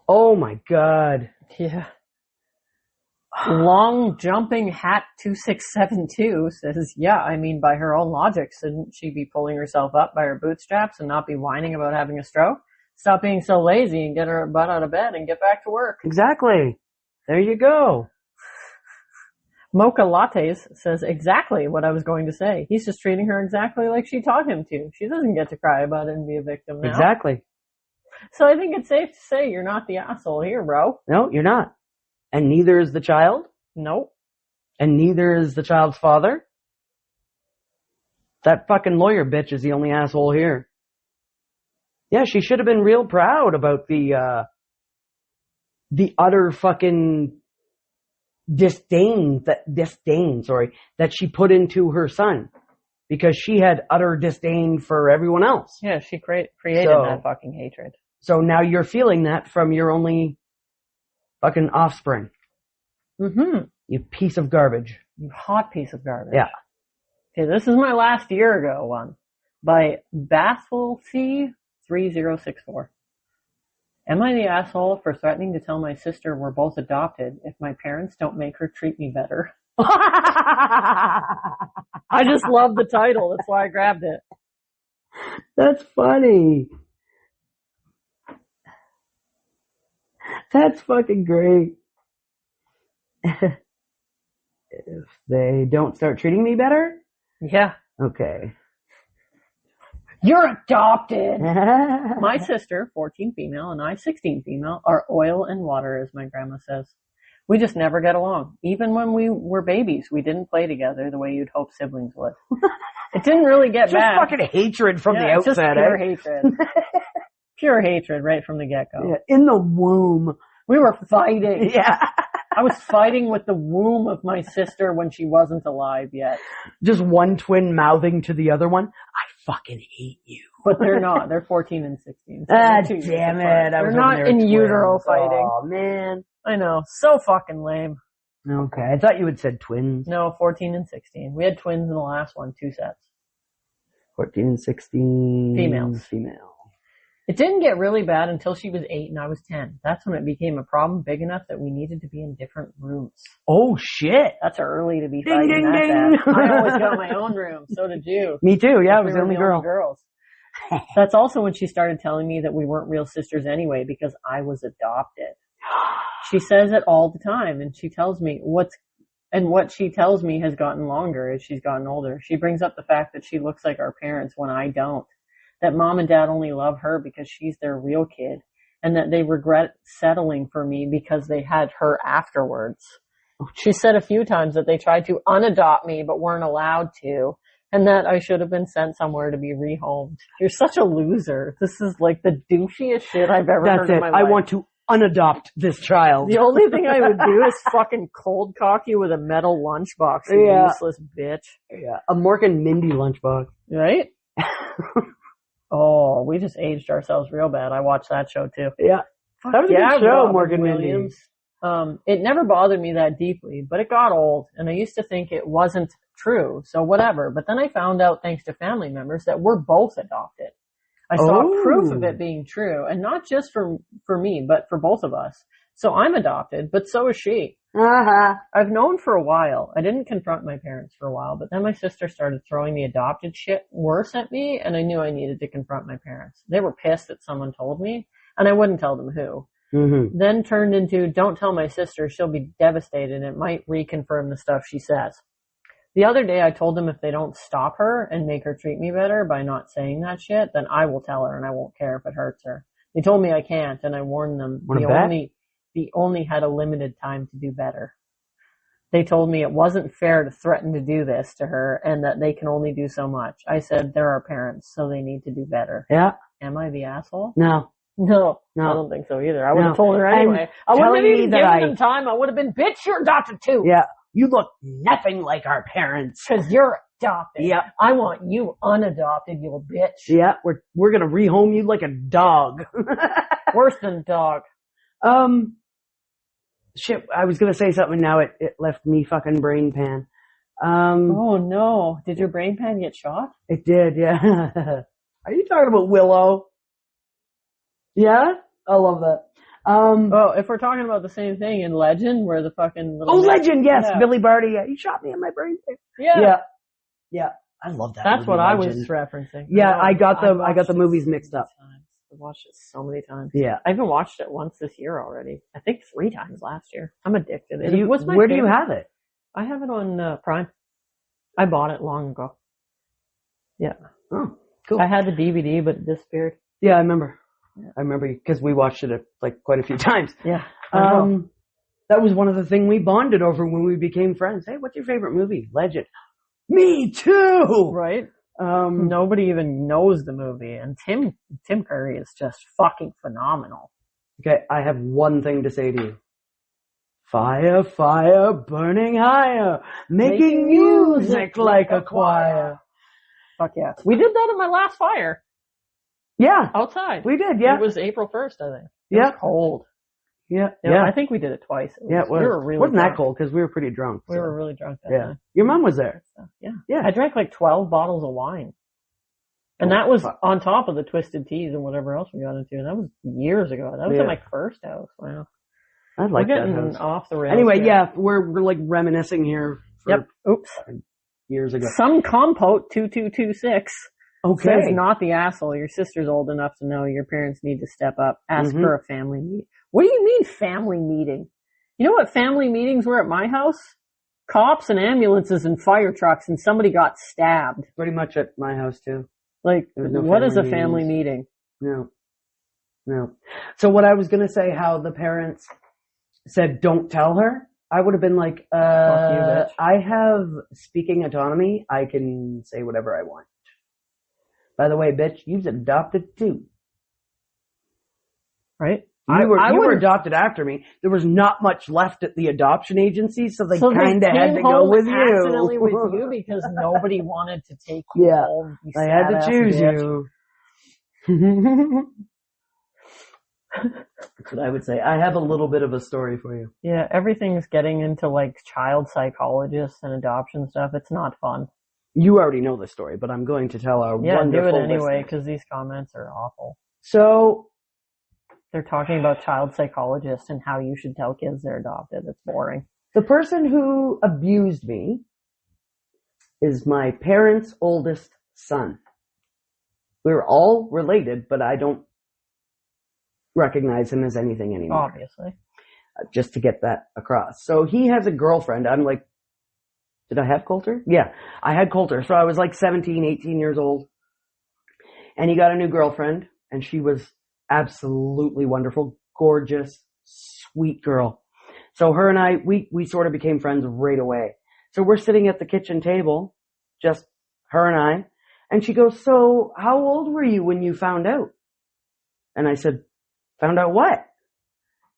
S1: Oh my God.
S2: Yeah. Long jumping hat 2672 says, yeah, I mean, by her own logic, shouldn't she be pulling herself up by her bootstraps and not be whining about having a stroke? Stop being so lazy and get her butt out of bed and get back to work.
S1: Exactly. There you go.
S2: Mocha Lattes says exactly what I was going to say. He's just treating her exactly like she taught him to. She doesn't get to cry about it and be a victim now.
S1: Exactly.
S2: So I think it's safe to say you're not the asshole here, bro.
S1: No, you're not. And neither is the child.
S2: Nope.
S1: And neither is the child's father. That fucking lawyer bitch is the only asshole here. Yeah, she should have been real proud about the utter fucking disdain that she put into her son. Because she had utter disdain for everyone else.
S2: Yeah, she created that fucking hatred.
S1: So now you're feeling that from your only fucking offspring.
S2: Mm-hmm.
S1: You piece of garbage.
S2: You hot piece of garbage.
S1: Yeah.
S2: Okay, this is my last year ago one by Basil C 3064. Am I the asshole for threatening to tell my sister we're both adopted if my parents don't make her treat me better? I just love the title. That's why I grabbed it.
S1: That's funny. That's fucking great. If they don't start treating me better?
S2: Yeah.
S1: Okay.
S2: You're adopted! My sister, 14 female, and I, 16 female, are oil and water, as my grandma says. We just never get along. Even when we were babies, we didn't play together the way you'd hope siblings would. It didn't really get bad.
S1: Just fucking hatred from the outset,
S2: just pure hatred. Pure hatred right from the get-go.
S1: Yeah, in the womb.
S2: We were fighting.
S1: Yeah.
S2: I was fighting with the womb of my sister when she wasn't alive yet.
S1: Just one twin mouthing to the other one, I fucking hate you.
S2: But they're not. They're 14 and 16.
S1: So damn it.
S2: They're not in utero fighting.
S1: Oh, man.
S2: I know. So fucking lame.
S1: Okay. I thought you had said twins.
S2: No, 14 and 16. We had twins in the last one, 2 sets.
S1: 14 and 16.
S2: Females.
S1: Female.
S2: It didn't get really bad until she was 8 and I was 10. That's when it became a problem big enough that we needed to be in different rooms.
S1: Oh, shit.
S2: That's early to be
S1: Ding,
S2: fighting
S1: ding,
S2: that
S1: ding.
S2: bad. I always got my own room. So did you.
S1: Me too. Yeah, I was
S2: We
S1: the
S2: were
S1: only girl.
S2: girls. That's also when she started telling me that we weren't real sisters anyway because I was adopted. She says it all the time, and she tells me what she tells me has gotten longer as she's gotten older. She brings up the fact that she looks like our parents when I don't. That mom and dad only love her because she's their real kid, and that they regret settling for me because they had her afterwards. She said a few times that they tried to unadopt me but weren't allowed to, and that I should have been sent somewhere to be rehomed. You're such a loser. This is like the douchiest shit I've ever heard in my life.
S1: I want to unadopt this child.
S2: The only thing I would do is fucking cold cock you with a metal lunchbox, you useless bitch.
S1: Yeah, a Mork and Mindy lunchbox.
S2: Right? Oh, we just aged ourselves real bad. I watched that show too.
S1: Yeah. That was a good show, Mork and Mindy.
S2: It never bothered me that deeply, but it got old, and I used to think it wasn't true, so whatever. But then I found out, thanks to family members, that we're both adopted. I saw proof of it being true, and not just for me, but for both of us. So I'm adopted, but so is she.
S1: Uh-huh.
S2: I've known for a while. I didn't confront my parents for a while, but then my sister started throwing the adopted shit worse at me, and I knew I needed to confront my parents. They were pissed that someone told me, and I wouldn't tell them who.
S1: Mm-hmm.
S2: Then turned into, don't tell my sister, she'll be devastated, and it might reconfirm the stuff she says. The other day I told them if they don't stop her and make her treat me better by not saying that shit, then I will tell her and I won't care if it hurts her. They told me I can't, and I warned them only had a limited time to do better. They told me it wasn't fair to threaten to do this to her and that they can only do so much. I said, they're our parents, so they need to do better.
S1: Yeah.
S2: Am I the asshole?
S1: No.
S2: No, I don't think so either. I would have told her anyway. I wouldn't have even given them time. I would have been, bitch, you're adopted too.
S1: Yeah. You look nothing like our parents.
S2: Cause you're adopted.
S1: Yeah.
S2: I want you unadopted, you little bitch.
S1: Yeah. We're gonna rehome you like a dog.
S2: Worse than a dog.
S1: Shit, I was gonna say something now it left me fucking brain pan.
S2: Oh no. Did your brain pan get shot?
S1: It did, yeah. Are you talking about Willow? Yeah? I love that.
S2: If we're talking about the same thing in Legend, where the fucking little
S1: Legend, yes. Yeah. Billy Barty, yeah. He shot me in my brain pan.
S2: Yeah.
S1: Yeah. I love that.
S2: That's what
S1: Legend.
S2: I was referencing.
S1: Yeah, I got the movies mixed up.
S2: I've watched it so many times.
S1: Yeah.
S2: I even watched it once this year already. I think 3 times last year. I'm addicted.
S1: Where do you have it?
S2: I have it on Prime. I bought it long ago. Yeah.
S1: Oh, cool.
S2: I had the DVD, but it disappeared.
S1: Yeah, I remember. Yeah. I remember because we watched it like quite a few times.
S2: Yeah.
S1: That was one of the things we bonded over when we became friends. Hey, what's your favorite movie? Legend. Me too!
S2: Right? Nobody even knows the movie, and Tim Curry is just fucking phenomenal.
S1: Okay, I have one thing to say to you. Fire, fire, burning higher, making music like a choir.
S2: Fuck yeah. We did that at my last fire.
S1: Yeah.
S2: Outside.
S1: We did, yeah.
S2: It was April 1st, I think. It was cold.
S1: Yeah.
S2: I think we did it twice.
S1: It was.
S2: We were really
S1: wasn't
S2: drunk.
S1: that cold because we were pretty drunk.
S2: We were really drunk that time.
S1: Your mom was there.
S2: Yeah.
S1: Yeah.
S2: I drank like 12 bottles of wine. And that was on top of the twisted teas and whatever else we got into. And that was years ago. That was at my first house. Wow.
S1: I like that house.
S2: Off the rails.
S1: Anyway, we're like reminiscing here.
S2: Oops.
S1: Years ago.
S2: Some compote 2226.
S1: Okay.
S2: Says not the asshole. Your sister's old enough to know your parents need to step up. Ask for a family meeting. What do you mean family meeting? You know what family meetings were at my house? Cops and ambulances and fire trucks, and somebody got stabbed.
S1: Pretty much at my house too.
S2: Like, what is a family meeting?
S1: No. So what I was gonna say, how the parents said don't tell her, I would have been like,
S2: fuck you, bitch.
S1: I have speaking autonomy. I can say whatever I want. By the way, bitch, you've adopted too.
S2: Right?
S1: You were adopted after me. There was not much left at the adoption agency, so they kind of had to go with you.
S2: Accidentally with you because nobody wanted to take you home.
S1: I had to choose you. That's what I would say. I have a little bit of a story for you.
S2: Yeah, everything's getting into like child psychologists and adoption stuff. It's not fun.
S1: You already know the story, but I'm going to tell our wonderful
S2: do it anyway
S1: listeners.
S2: because these comments are awful.
S1: So
S2: they're talking about child psychologists and how you should tell kids they're adopted. It's boring.
S1: The person who abused me is my parents' oldest son. We're all related, but I don't recognize him as anything anymore.
S2: Obviously.
S1: Just to get that across. So he has a girlfriend. I'm like, did I have Coulter? Yeah, I had Coulter. So I was like 17, 18 years old. And he got a new girlfriend, and she was absolutely wonderful, gorgeous, sweet girl. So her and I, we sort of became friends right away. So we're sitting at the kitchen table, just her and I, and she goes, so how old were you when you found out? And I said, found out what?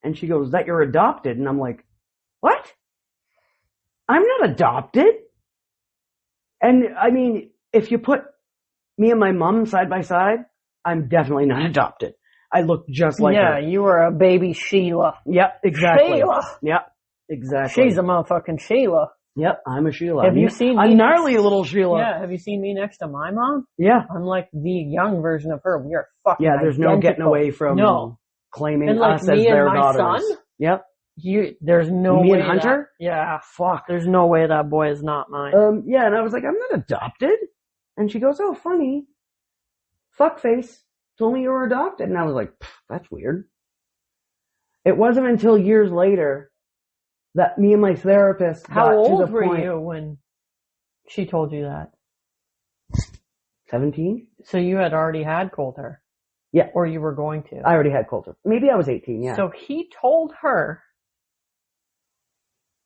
S1: And she goes, that you're adopted. And I'm like, what? I'm not adopted. And I mean, if you put me and my mom side by side, I'm definitely not adopted. I look just like her.
S2: Yeah, you were a baby Sheila.
S1: Yep, exactly.
S2: Sheila.
S1: Yep, exactly.
S2: She's a motherfucking Sheila.
S1: Yep, I'm a Sheila.
S2: Have you seen me?
S1: I'm gnarly little Sheila.
S2: Yeah, have you seen me next to my mom?
S1: Yeah.
S2: I'm like the young version of her. We are fucking
S1: there's
S2: identical.
S1: no getting away from claiming
S2: and like
S1: us
S2: me
S1: as their
S2: and my
S1: daughters.
S2: Son,
S1: yep.
S2: There's no
S1: me
S2: way
S1: and Hunter?
S2: Fuck. There's no way that boy is not mine.
S1: And I was like, I'm not adopted. And she goes, oh, funny. Fuckface told me you were adopted. And I was like, that's weird. It wasn't until years later that me and my therapist got to the point.
S2: How old were you when she told you that?
S1: 17.
S2: So you had already had Coulter.
S1: Yeah.
S2: Or you were going to?
S1: I already had Coulter. Maybe I was 18, yeah.
S2: So he told her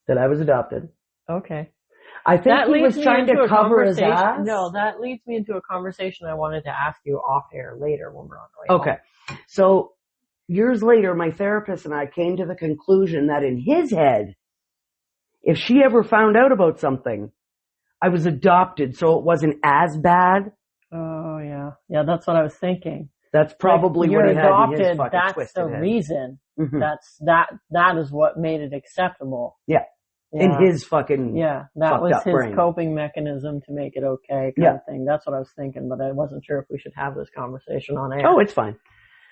S1: that I was adopted.
S2: Okay.
S1: I think he was trying to cover his ass.
S2: No, that leads me into a conversation I wanted to ask you off air later when we're on the way home.
S1: Okay. So years later, my therapist and I came to the conclusion that in his head, if she ever found out about something, I was adopted, so it wasn't as bad.
S2: Oh, yeah. Yeah, that's what I was thinking.
S1: That's probably what he had in his fucking
S2: that's
S1: twisted
S2: the
S1: head.
S2: reason.
S1: Mm-hmm.
S2: That is what made it acceptable.
S1: Yeah. In his fucking
S2: that was his
S1: brain.
S2: coping mechanism to make it okay kind of thing. That's what I was thinking, but I wasn't sure if we should have this conversation on air.
S1: Oh, it's fine.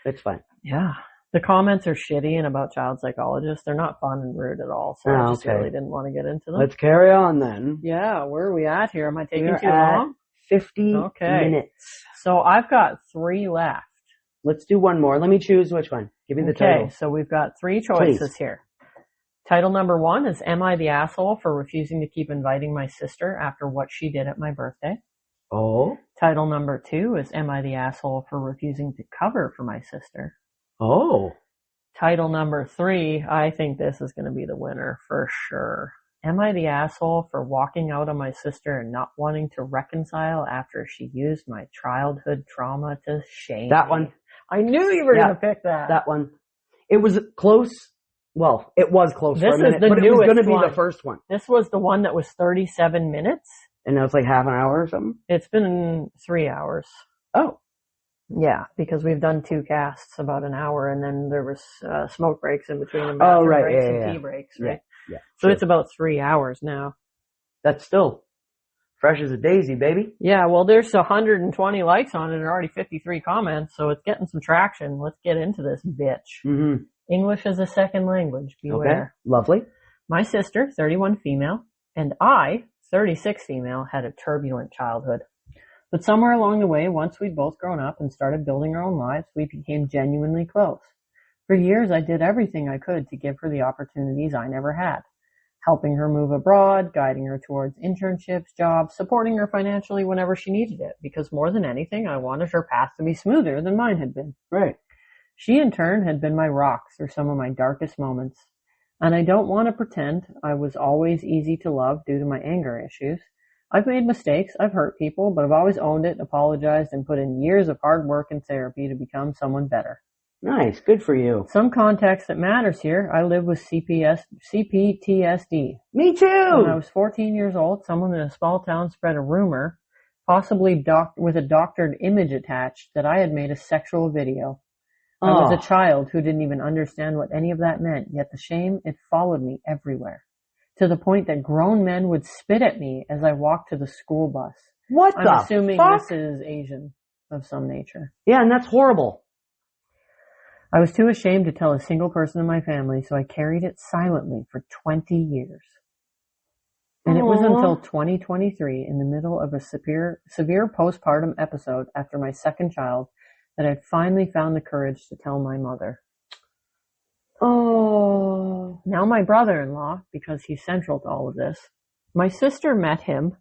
S1: It's fine.
S2: Yeah. The comments are shitty and about child psychologists. They're not fun and rude at all, so I just really didn't want to get into them.
S1: Let's carry on then.
S2: Yeah, where are we at here? Am I taking too long?
S1: 50 minutes.
S2: So I've got 3 left.
S1: Let's do one more. Let me choose which one. Give me the title.
S2: Okay, so we've got 3 choices here. Title number 1 is, Am I the asshole for refusing to keep inviting my sister after what she did at my birthday?
S1: Oh.
S2: Title number 2 is, Am I the asshole for refusing to cover for my sister?
S1: Oh.
S2: Title number 3, I think this is going to be the winner for sure. Am I the asshole for walking out on my sister and not wanting to reconcile after she used my childhood trauma to shame
S1: That one.
S2: me? I knew you were going to pick that.
S1: That one. It was close. Well, it was close
S2: this
S1: for a minute,
S2: but
S1: it was going to be the first one.
S2: This was the one that was 37 minutes.
S1: And now it's like half an hour or something?
S2: It's been 3 hours.
S1: Oh.
S2: Yeah, because we've done 2 casts about an hour, and then there was smoke breaks in between them. Breaks and tea breaks, right?
S1: Yeah.
S2: So it's about 3 hours now.
S1: That's still fresh as a daisy, baby.
S2: Yeah, well, there's 120 likes on it and already 53 comments, so it's getting some traction. Let's get into this bitch.
S1: Mm-hmm.
S2: English as a second language. Beware.
S1: Okay, lovely.
S2: My sister, 31 female, and I, 36 female, had a turbulent childhood. But somewhere along the way, once we'd both grown up and started building our own lives, we became genuinely close. For years, I did everything I could to give her the opportunities I never had. Helping her move abroad, guiding her towards internships, jobs, supporting her financially whenever she needed it, because more than anything, I wanted her path to be smoother than mine had been.
S1: Right.
S2: She, in turn, had been my rock through some of my darkest moments. And I don't want to pretend I was always easy to love due to my anger issues. I've made mistakes, I've hurt people, but I've always owned it, apologized, and put in years of hard work and therapy to become someone better.
S1: Nice, good for you.
S2: Some context that matters here, I live with CPTSD.
S1: Me too!
S2: When I was 14 years old, someone in a small town spread a rumor, possibly with a doctored image attached, that I had made a sexual video. I was a child who didn't even understand what any of that meant, yet the shame, it followed me everywhere. To the point that grown men would spit at me as I walked to the school bus.
S1: I'm
S2: assuming
S1: fuck?
S2: This is Asian of some nature.
S1: Yeah, and that's horrible.
S2: I was too ashamed to tell a single person in my family, so I carried it silently for 20 years. And it was until 2023, in the middle of a severe postpartum episode after my second child, that I finally found the courage to tell my mother. Oh. Now my brother-in-law, because he's central to all of this, my sister met him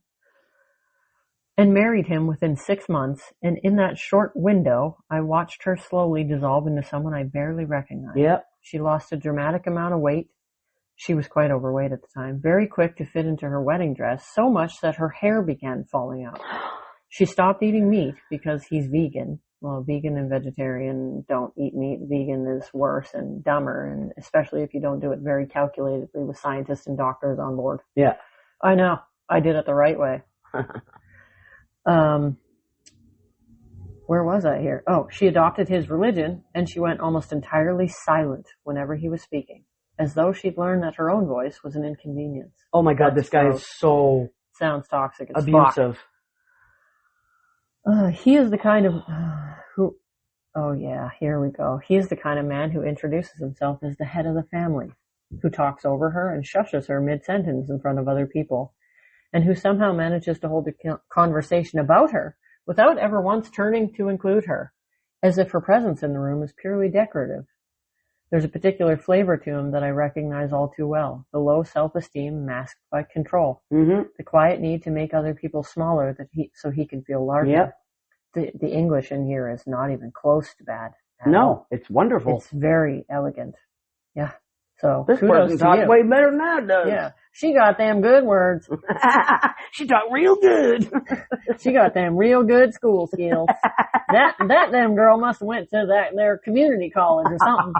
S2: and married him within 6 months, and in that short window, I watched her slowly dissolve into someone I barely recognized.
S1: Yep.
S2: She lost a dramatic amount of weight. She was quite overweight at the time, very quick to fit into her wedding dress, so much that her hair began falling out. She stopped eating meat because he's vegan. Well, vegan and vegetarian don't eat meat. Vegan is worse and dumber, and especially if you don't do it very calculatedly with scientists and doctors on board.
S1: Yeah.
S2: I know. I did it the right way. Where was I here? Oh, she adopted his religion, and she went almost entirely silent whenever he was speaking, as though she'd learned that her own voice was an inconvenience.
S1: Oh my God, this guy is so
S2: sounds toxic. It's
S1: abusive.
S2: He is the kind of who. Oh yeah, here we go. He is the kind of man who introduces himself as the head of the family, who talks over her and shushes her mid-sentence in front of other people, and who somehow manages to hold a conversation about her without ever once turning to include her, as if her presence in the room is purely decorative. There's a particular flavor to him that I recognize all too well, the low self-esteem masked by control,
S1: Mm-hmm.
S2: the quiet need to make other people smaller so he can feel larger.
S1: Yep.
S2: the English in here is not even close to bad.
S1: No, it's wonderful.
S2: It's very elegant. Yeah. So
S1: this person talks way better than that does.
S2: Yeah. She got them good words.
S1: She talked real good.
S2: She got them real good school skills. That damn girl must have went to their community college or something.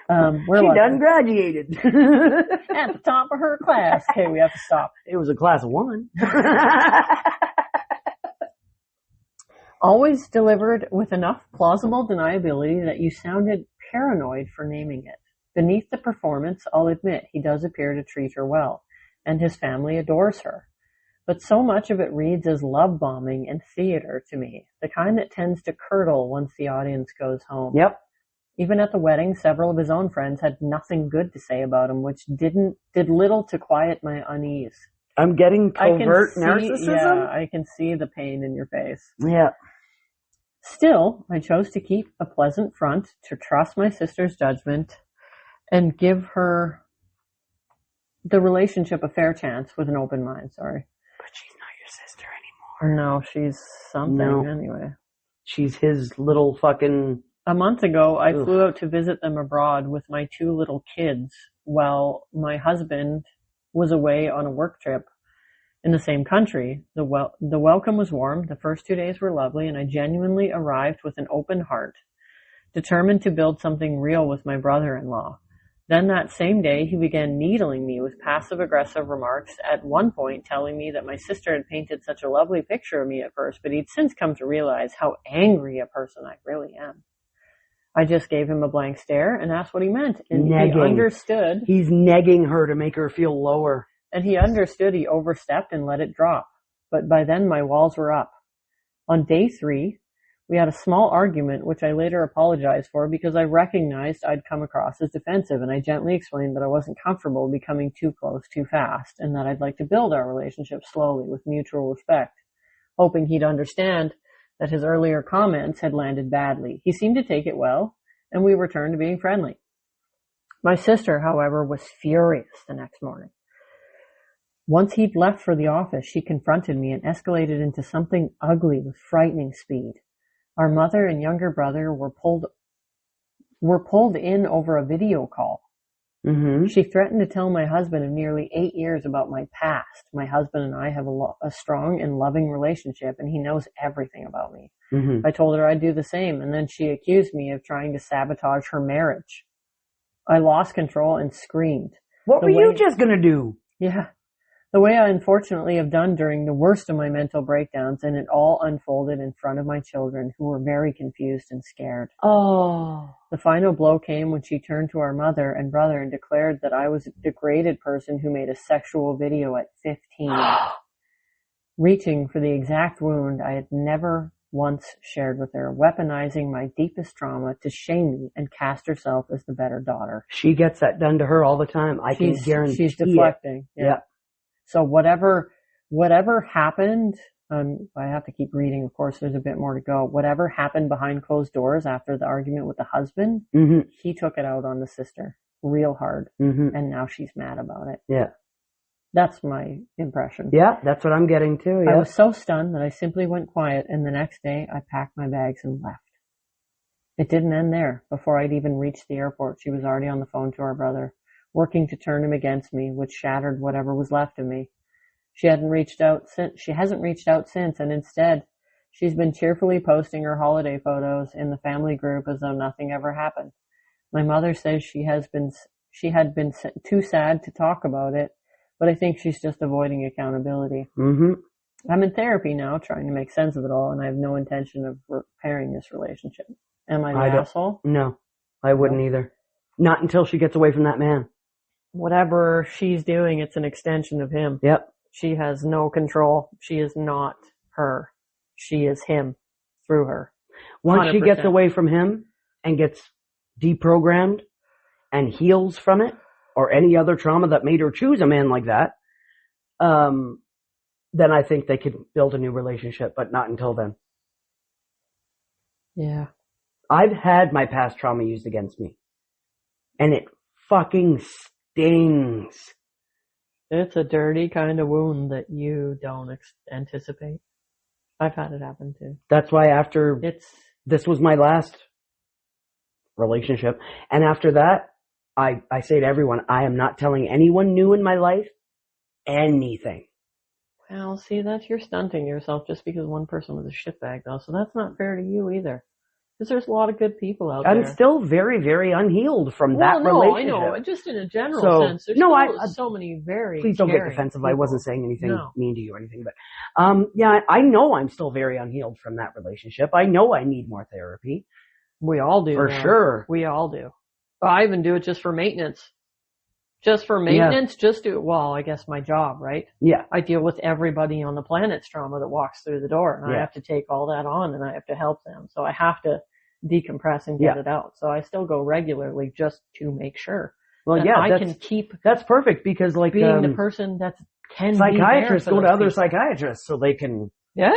S1: She done graduated.
S2: At the top of her class. Okay, we have to stop.
S1: It was a class of 1.
S2: Always delivered with enough plausible deniability that you sounded paranoid for naming it. Beneath the performance, I'll admit he does appear to treat her well, and his family adores her. But so much of it reads as love bombing and theater to me, the kind that tends to curdle once the audience goes home.
S1: Yep.
S2: Even at the wedding, several of his own friends had nothing good to say about him, which did little to quiet my unease.
S1: I'm getting covert narcissism?
S2: Yeah, I can see the pain in your face.
S1: Yeah.
S2: Still, I chose to keep a pleasant front, to trust my sister's judgment, and give her the relationship a fair chance with an open mind. Sorry.
S1: But she's not your sister anymore.
S2: No, she's something anyway.
S1: She's his little fucking...
S2: A month ago, I flew out to visit them abroad with my 2 little kids while my husband was away on a work trip in the same country. The welcome was warm. The first 2 days were lovely, and I genuinely arrived with an open heart, determined to build something real with my brother-in-law. Then that same day, he began needling me with passive-aggressive remarks, at one point telling me that my sister had painted such a lovely picture of me at first, but he'd since come to realize how angry a person I really am. I just gave him a blank stare and asked what he meant, and he understood.
S1: He's negging her to make her feel lower.
S2: And he understood he overstepped and let it drop. But by then my walls were up. On day 3, we had a small argument, which I later apologized for because I recognized I'd come across as defensive, and I gently explained that I wasn't comfortable becoming too close too fast, and that I'd like to build our relationship slowly with mutual respect, hoping he'd understand that his earlier comments had landed badly. He seemed to take it well, and we returned to being friendly. My sister, however, was furious the next morning. Once he'd left for the office, she confronted me and escalated into something ugly with frightening speed. Our mother and younger brother were pulled in over a video call.
S1: Mm-hmm.
S2: She threatened to tell my husband of nearly 8 years about my past. My husband and I have a strong and loving relationship, and he knows everything about me.
S1: Mm-hmm.
S2: I told her I'd do the same, and then she accused me of trying to sabotage her marriage. I lost control and screamed.
S1: What were you just gonna do?
S2: Yeah. The way I unfortunately have done during the worst of my mental breakdowns, and it all unfolded in front of my children, who were very confused and scared.
S1: Oh.
S2: The final blow came when she turned to our mother and brother and declared that I was a degraded person who made a sexual video at 15, reaching for the exact wound I had never once shared with her, weaponizing my deepest trauma to shame me and cast herself as the better daughter.
S1: She gets that done to her all the time. I can guarantee
S2: she's deflecting.
S1: Yeah.
S2: So whatever happened, I have to keep reading, of course, there's a bit more to go. Whatever happened behind closed doors after the argument with the husband,
S1: mm-hmm.
S2: he took it out on the sister real hard,
S1: mm-hmm.
S2: and now she's mad about it.
S1: Yeah.
S2: That's my impression.
S1: Yeah, that's what I'm getting too. Yeah.
S2: I was so stunned that I simply went quiet, and the next day I packed my bags and left. It didn't end there. Before I'd even reached the airport, she was already on the phone to our brother, working to turn him against me, which shattered whatever was left of me. She hasn't reached out since, and instead, she's been cheerfully posting her holiday photos in the family group as though nothing ever happened. My mother says she had been too sad to talk about it, but I think she's just avoiding accountability.
S1: Mm-hmm.
S2: I'm in therapy now, trying to make sense of it all, and I have no intention of repairing this relationship. Am I the asshole?
S1: No, I wouldn't either. Not until she gets away from that man.
S2: Whatever she's doing, it's an extension of him.
S1: Yep.
S2: She has no control. She is not her. She is him through her. 100%.
S1: Once she gets away from him and gets deprogrammed and heals from it, or any other trauma that made her choose a man like that, then I think they could build a new relationship, but not until then.
S2: Yeah.
S1: I've had my past trauma used against me, and it fucking stings.
S2: It's a dirty kind of wound that you don't anticipate. I've had it happen too.
S1: That's why after this was my last relationship. And after that, I say to everyone, I am not telling anyone new in my life anything.
S2: Well, see, you're stunting yourself just because one person was a shitbag, though. So that's not fair to you either. Because there's a lot of good people out there.
S1: I'm still very, very unhealed from that relationship.
S2: I know. Just in a general sense. There's so many very
S1: Please don't get defensive. People. I wasn't saying anything mean to you or anything. But, yeah, I know I'm still very unhealed from that relationship. I know I need more therapy.
S2: We all do.
S1: For sure.
S2: We all do. I even do it just for maintenance. Just for maintenance, I guess my job, right?
S1: Yeah.
S2: I deal with everybody on the planet's trauma that walks through the door, and I have to take all that on, and I have to help them. So I have to decompress and get it out. So I still go regularly just to make sure.
S1: Well,
S2: I can keep.
S1: That's perfect because, like,
S2: being the person that can
S1: psychiatrists
S2: be there for
S1: go to other
S2: people.
S1: psychiatrists so they can.
S2: Yeah.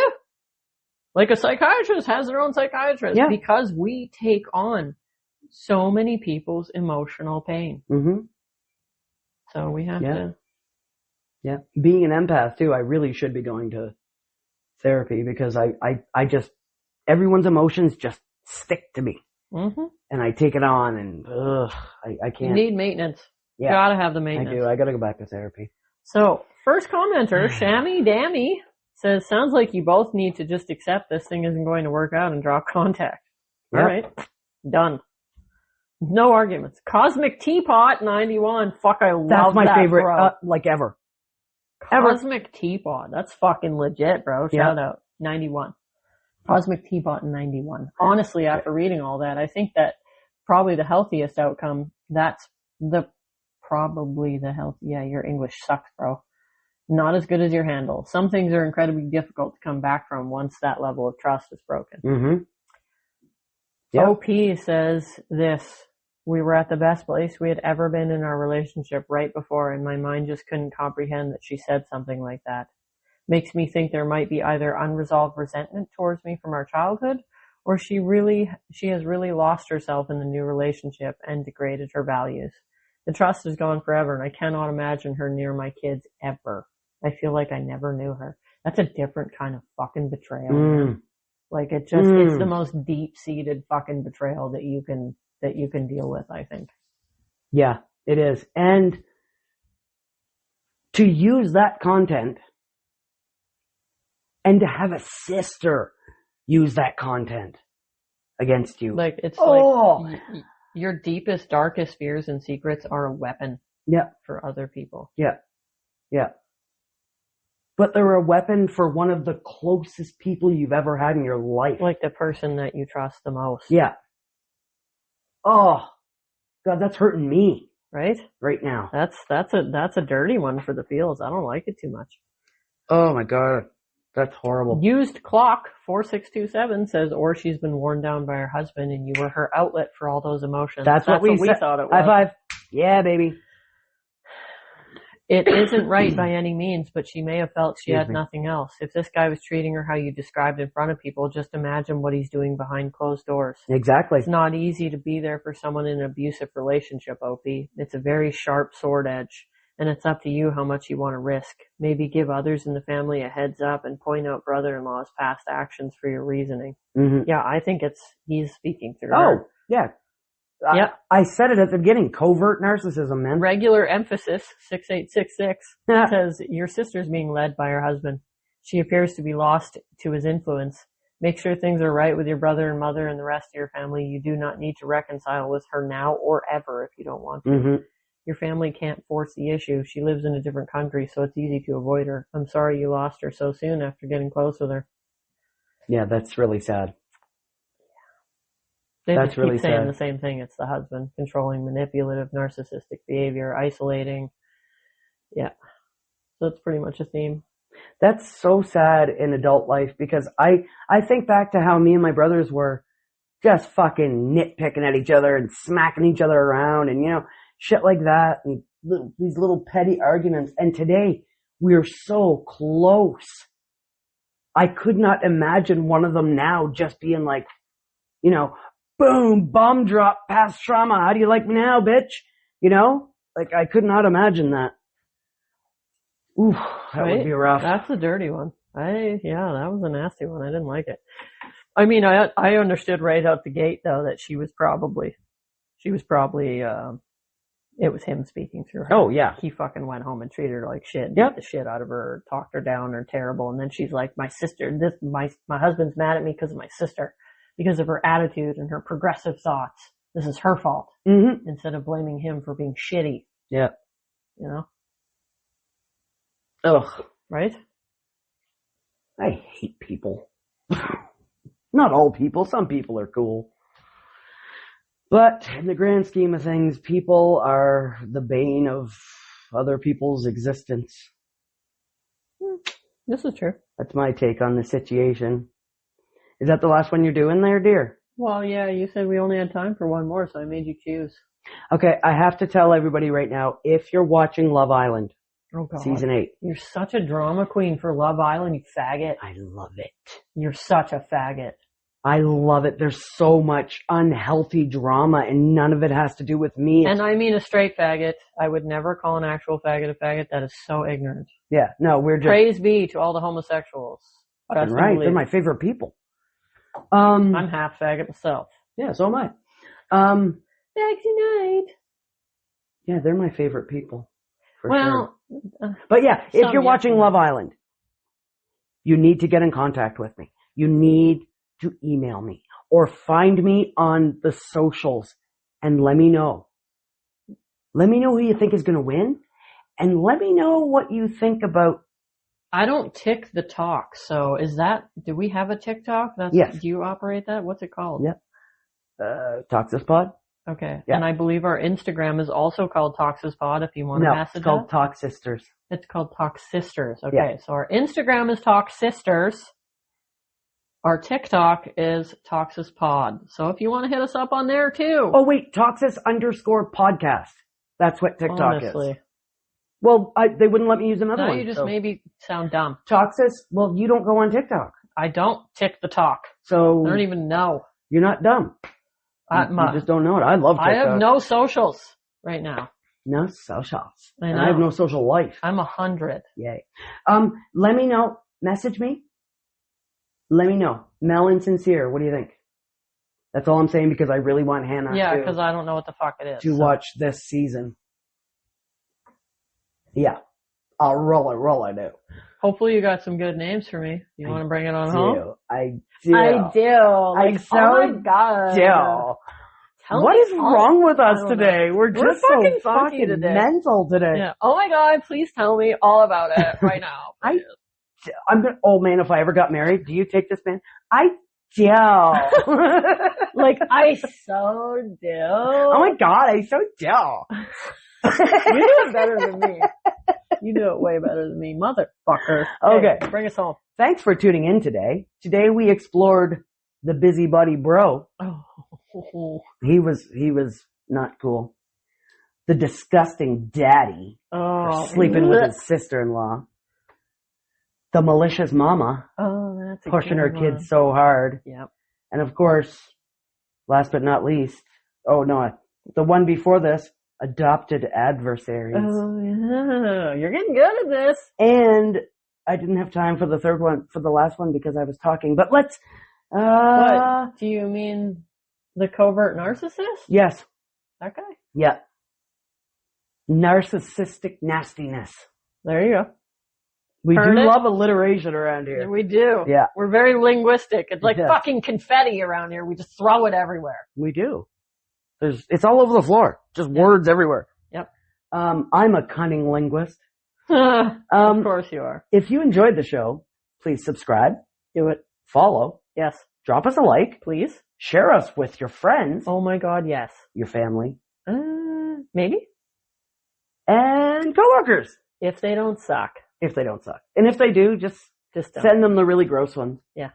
S2: Like a psychiatrist has their own psychiatrist because we take on so many people's emotional pain.
S1: Mm-hmm.
S2: So we have to.
S1: Yeah. Being an empath too, I really should be going to therapy because I just, everyone's emotions just stick to me.
S2: Mm-hmm.
S1: And I take it on and, I can't.
S2: You need maintenance.
S1: Yeah.
S2: You gotta have the maintenance.
S1: I do. I gotta go back to therapy.
S2: So, first commenter, Shammy Dammy, says, sounds like you both need to just accept this thing isn't going to work out and drop contact.
S1: Yep.
S2: All right. Done. No arguments. Cosmic Teapot 91. Fuck, I love that.
S1: That's my favorite,
S2: bro.
S1: ever.
S2: Cosmic Teapot. That's fucking legit, bro. Shout out. 91. Cosmic Teapot 91. Honestly, after reading all that, I think that probably the healthiest outcome, that's probably the health. Yeah, your English sucks, bro. Not as good as your handle. Some things are incredibly difficult to come back from once that level of trust is broken.
S1: Mm-hmm. Yep.
S2: OP says this. We were at the best place we had ever been in our relationship right before, and my mind just couldn't comprehend that she said something like that. Makes me think there might be either unresolved resentment towards me from our childhood, or she has really lost herself in the new relationship and degraded her values. The trust is gone forever, and I cannot imagine her near my kids ever. I feel like I never knew her. That's a different kind of fucking betrayal. Man. Like it's the most deep-seated fucking betrayal that you can deal with, I think.
S1: Yeah, it is. And to use that content and to have a sister use that content against you.
S2: Like it's like your deepest, darkest fears and secrets are a weapon.
S1: Yeah.
S2: For other people.
S1: Yeah. Yeah. But they're a weapon for one of the closest people you've ever had in your life.
S2: Like the person that you trust the most.
S1: Yeah. Oh, God, that's hurting me.
S2: Right?
S1: Right now.
S2: That's a dirty one for the feels. I don't like it too much.
S1: Oh my God. That's horrible.
S2: Used Clock 4627 says, or she's been worn down by her husband and you were her outlet for all those emotions.
S1: That's what we
S2: thought it was.
S1: High five. Yeah, baby.
S2: It isn't right by any means, but she may have felt she had nothing else. If this guy was treating her how you described in front of people, just imagine what he's doing behind closed doors.
S1: Exactly.
S2: It's not easy to be there for someone in an abusive relationship, OP. It's a very sharp sword edge, and it's up to you how much you want to risk. Maybe give others in the family a heads up and point out brother-in-law's past actions for your reasoning.
S1: Mm-hmm.
S2: Yeah, I think he's speaking through
S1: her.
S2: Oh,
S1: yeah.
S2: Yeah,
S1: I said it at the beginning. Covert narcissism, man.
S2: Regular emphasis 6866 says your sister's being led by her husband. She appears to be lost to his influence. Make sure things are right with your brother and mother and the rest of your family. You do not need to reconcile with her now or ever if you don't want to.
S1: Mm-hmm.
S2: Your family can't force the issue. She lives in a different country, so it's easy to avoid her. I'm sorry you lost her so soon after getting close with her.
S1: Yeah, that's really sad.
S2: They
S1: That's
S2: just
S1: really
S2: keep saying
S1: sad.
S2: the same thing. It's the husband. Controlling, manipulative, narcissistic behavior, isolating. Yeah. So it's pretty much a theme.
S1: That's so sad in adult life because I think back to how me and my brothers were just fucking nitpicking at each other and smacking each other around and, shit like that and these little petty arguments. And today we're so close. I could not imagine one of them now just being like, boom, bomb drop, past trauma. How do you like me now, bitch? Like I could not imagine that. Oof, that would be rough.
S2: That's a dirty one. That was a nasty one. I didn't like it. I mean, I understood right out the gate though that she was probably, it was him speaking through her.
S1: Oh yeah.
S2: He fucking went home and treated her like shit.
S1: Yep.
S2: Beat the shit out of her, talked her down, or terrible. And then she's like, my sister, my husband's mad at me because of my sister, because of her attitude and her progressive thoughts. This is her fault.
S1: Mm-hmm.
S2: Instead of blaming him for being shitty.
S1: Yeah.
S2: You know?
S1: Ugh.
S2: Right?
S1: I hate people. Not all people. Some people are cool. But in the grand scheme of things, people are the bane of other people's existence.
S2: This is true.
S1: That's my take on the situation. Is that the last one you're doing there, dear?
S2: Well, yeah, you said we only had time for one more, so I made you choose.
S1: Okay, I have to tell everybody right now, if you're watching Love Island, season 8.
S2: You're such a drama queen for Love Island, you faggot.
S1: I love it.
S2: You're such a faggot.
S1: I love it. There's so much unhealthy drama and none of it has to do with me.
S2: And I mean a straight faggot. I would never call an actual faggot a faggot. That is so ignorant.
S1: Yeah, no, we're just...
S2: Praise be to all the homosexuals.
S1: Fucking right, they're my favorite people.
S2: I'm half faggot myself.
S1: Yeah, so am I.
S2: Sexy night.
S1: Yeah, they're my favorite people. For
S2: sure.
S1: But yeah, if you're watching Love Island, you need to get in contact with me. You need to email me or find me on the socials and let me know. Let me know who you think is going to win and let me know what you think about.
S2: I don't tick the talk. So do we have a TikTok?
S1: Yes.
S2: Do you operate that? What's it called?
S1: Yep. Toxispod.
S2: Okay.
S1: Yeah.
S2: And I believe our Instagram is also called Toxispod if you want to message us.
S1: It's called Talk Sisters.
S2: It's called Talk Sisters. Okay.
S1: Yeah.
S2: So our Instagram is Talk Sisters. Our TikTok is Toxispod. So if you want to hit us up on there too.
S1: Oh wait, Toxis_podcast. That's what TikTok is. Well, they wouldn't let me use another one.
S2: You just maybe sound dumb.
S1: Toxis, well, you don't go on TikTok.
S2: I don't tick the talk.
S1: So
S2: I don't even know.
S1: You're not dumb. You just don't know it. I love TikTok.
S2: I have no socials right now.
S1: No socials.
S2: I know.
S1: And I have no social life.
S2: I'm 100.
S1: Yay. Let me know. Message me. Let me know. Mel and Sincere, what do you think? That's all I'm saying because I really want Hannah
S2: because I don't know what the fuck it is.
S1: To watch this season. Yeah. I'll really do.
S2: Hopefully you got some good names for me. You want to bring it on home?
S1: I do.
S2: Like, oh my God.
S1: Do. What is wrong with us today? We're just so fucking mental today.
S2: Yeah. Oh my God, please tell me all about it right now.
S1: I'm gonna, oh man, if I ever got married, do you take this man? I do.
S2: Like, I so do.
S1: Oh my God, I so do.
S2: You do it better than me. You do it way better than me, motherfucker.
S1: Okay.
S2: Hey, bring us home.
S1: Thanks for tuning in today. Today we explored the busybody bro.
S2: Oh.
S1: He was not cool. The disgusting daddy.
S2: Oh.
S1: Sleeping with his sister-in-law. The malicious mama.
S2: Oh, that's a
S1: pushing her kids so hard.
S2: Yep.
S1: And of course, last but not least, the one before this, adopted adversaries.
S2: Oh yeah, you're getting good at this.
S1: And I didn't have time for the last one because I was talking, but let's,
S2: What? Do you mean the covert narcissist?
S1: Yes.
S2: That guy?
S1: Yeah. Narcissistic nastiness.
S2: There you go.
S1: We love alliteration around here.
S2: We do.
S1: Yeah.
S2: We're very linguistic. It's like fucking confetti around here. We just throw it everywhere.
S1: We do. It's all over the floor. Just words everywhere.
S2: Yep.
S1: I'm a cunning linguist.
S2: Of course you are.
S1: If you enjoyed the show, please subscribe.
S2: Do it.
S1: Follow.
S2: Yes.
S1: Drop us a like.
S2: Please.
S1: Share us with your friends.
S2: Oh my God, yes.
S1: Your family.
S2: Maybe.
S1: And coworkers.
S2: If they don't suck.
S1: And if they do, just send them the really gross ones.
S2: Yeah.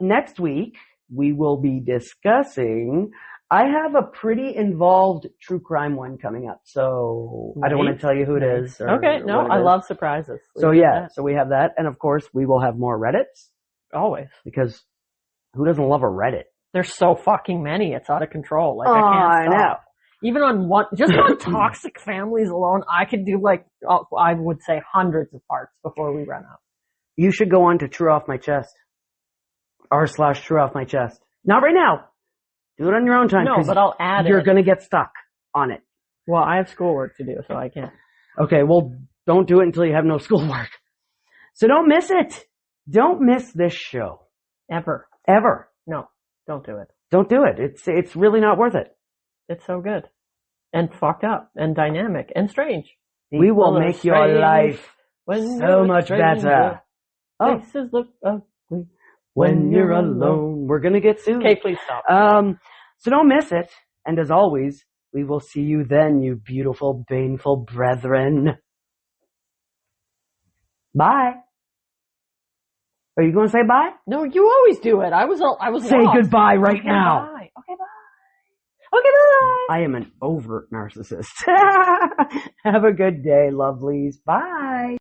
S1: Next week, we will be discussing, I have a pretty involved true crime one coming up, so I don't want to tell you who it is.
S2: Okay, no, I love surprises.
S1: So so we have that, and of course, we will have more Reddits.
S2: Always.
S1: Because who doesn't love a Reddit?
S2: There's so fucking many, it's out of control. Like, I can't stop.
S1: Know.
S2: Even on just on toxic families alone, I could do I would say hundreds of parts before we run out.
S1: You should go on to True Off My Chest. r/True Off My Chest. Not right now. Do it on your own time.
S2: No, but I'll add
S1: You're
S2: it.
S1: going to get stuck on it.
S2: Well, I have schoolwork to do, so I can't.
S1: Okay, well, don't do it until you have no schoolwork. So don't miss it. Don't miss this show.
S2: Ever. No, don't do it.
S1: Don't do it. It's really not worth it.
S2: It's so good. And fucked up. And dynamic. And strange.
S1: We will make your life so much better. Oh.
S2: Faces look ugly
S1: When you're alone. We're gonna get sued.
S2: Okay, please stop.
S1: So don't miss it. And as always, we will see you then, you beautiful, baneful brethren. Bye. Are you going to say bye?
S2: No, you always do it. I was
S1: Say
S2: lost.
S1: goodbye right
S2: Okay,
S1: now.
S2: Bye. Okay, bye. Okay, bye.
S1: I am an overt narcissist. Have a good day, lovelies. Bye.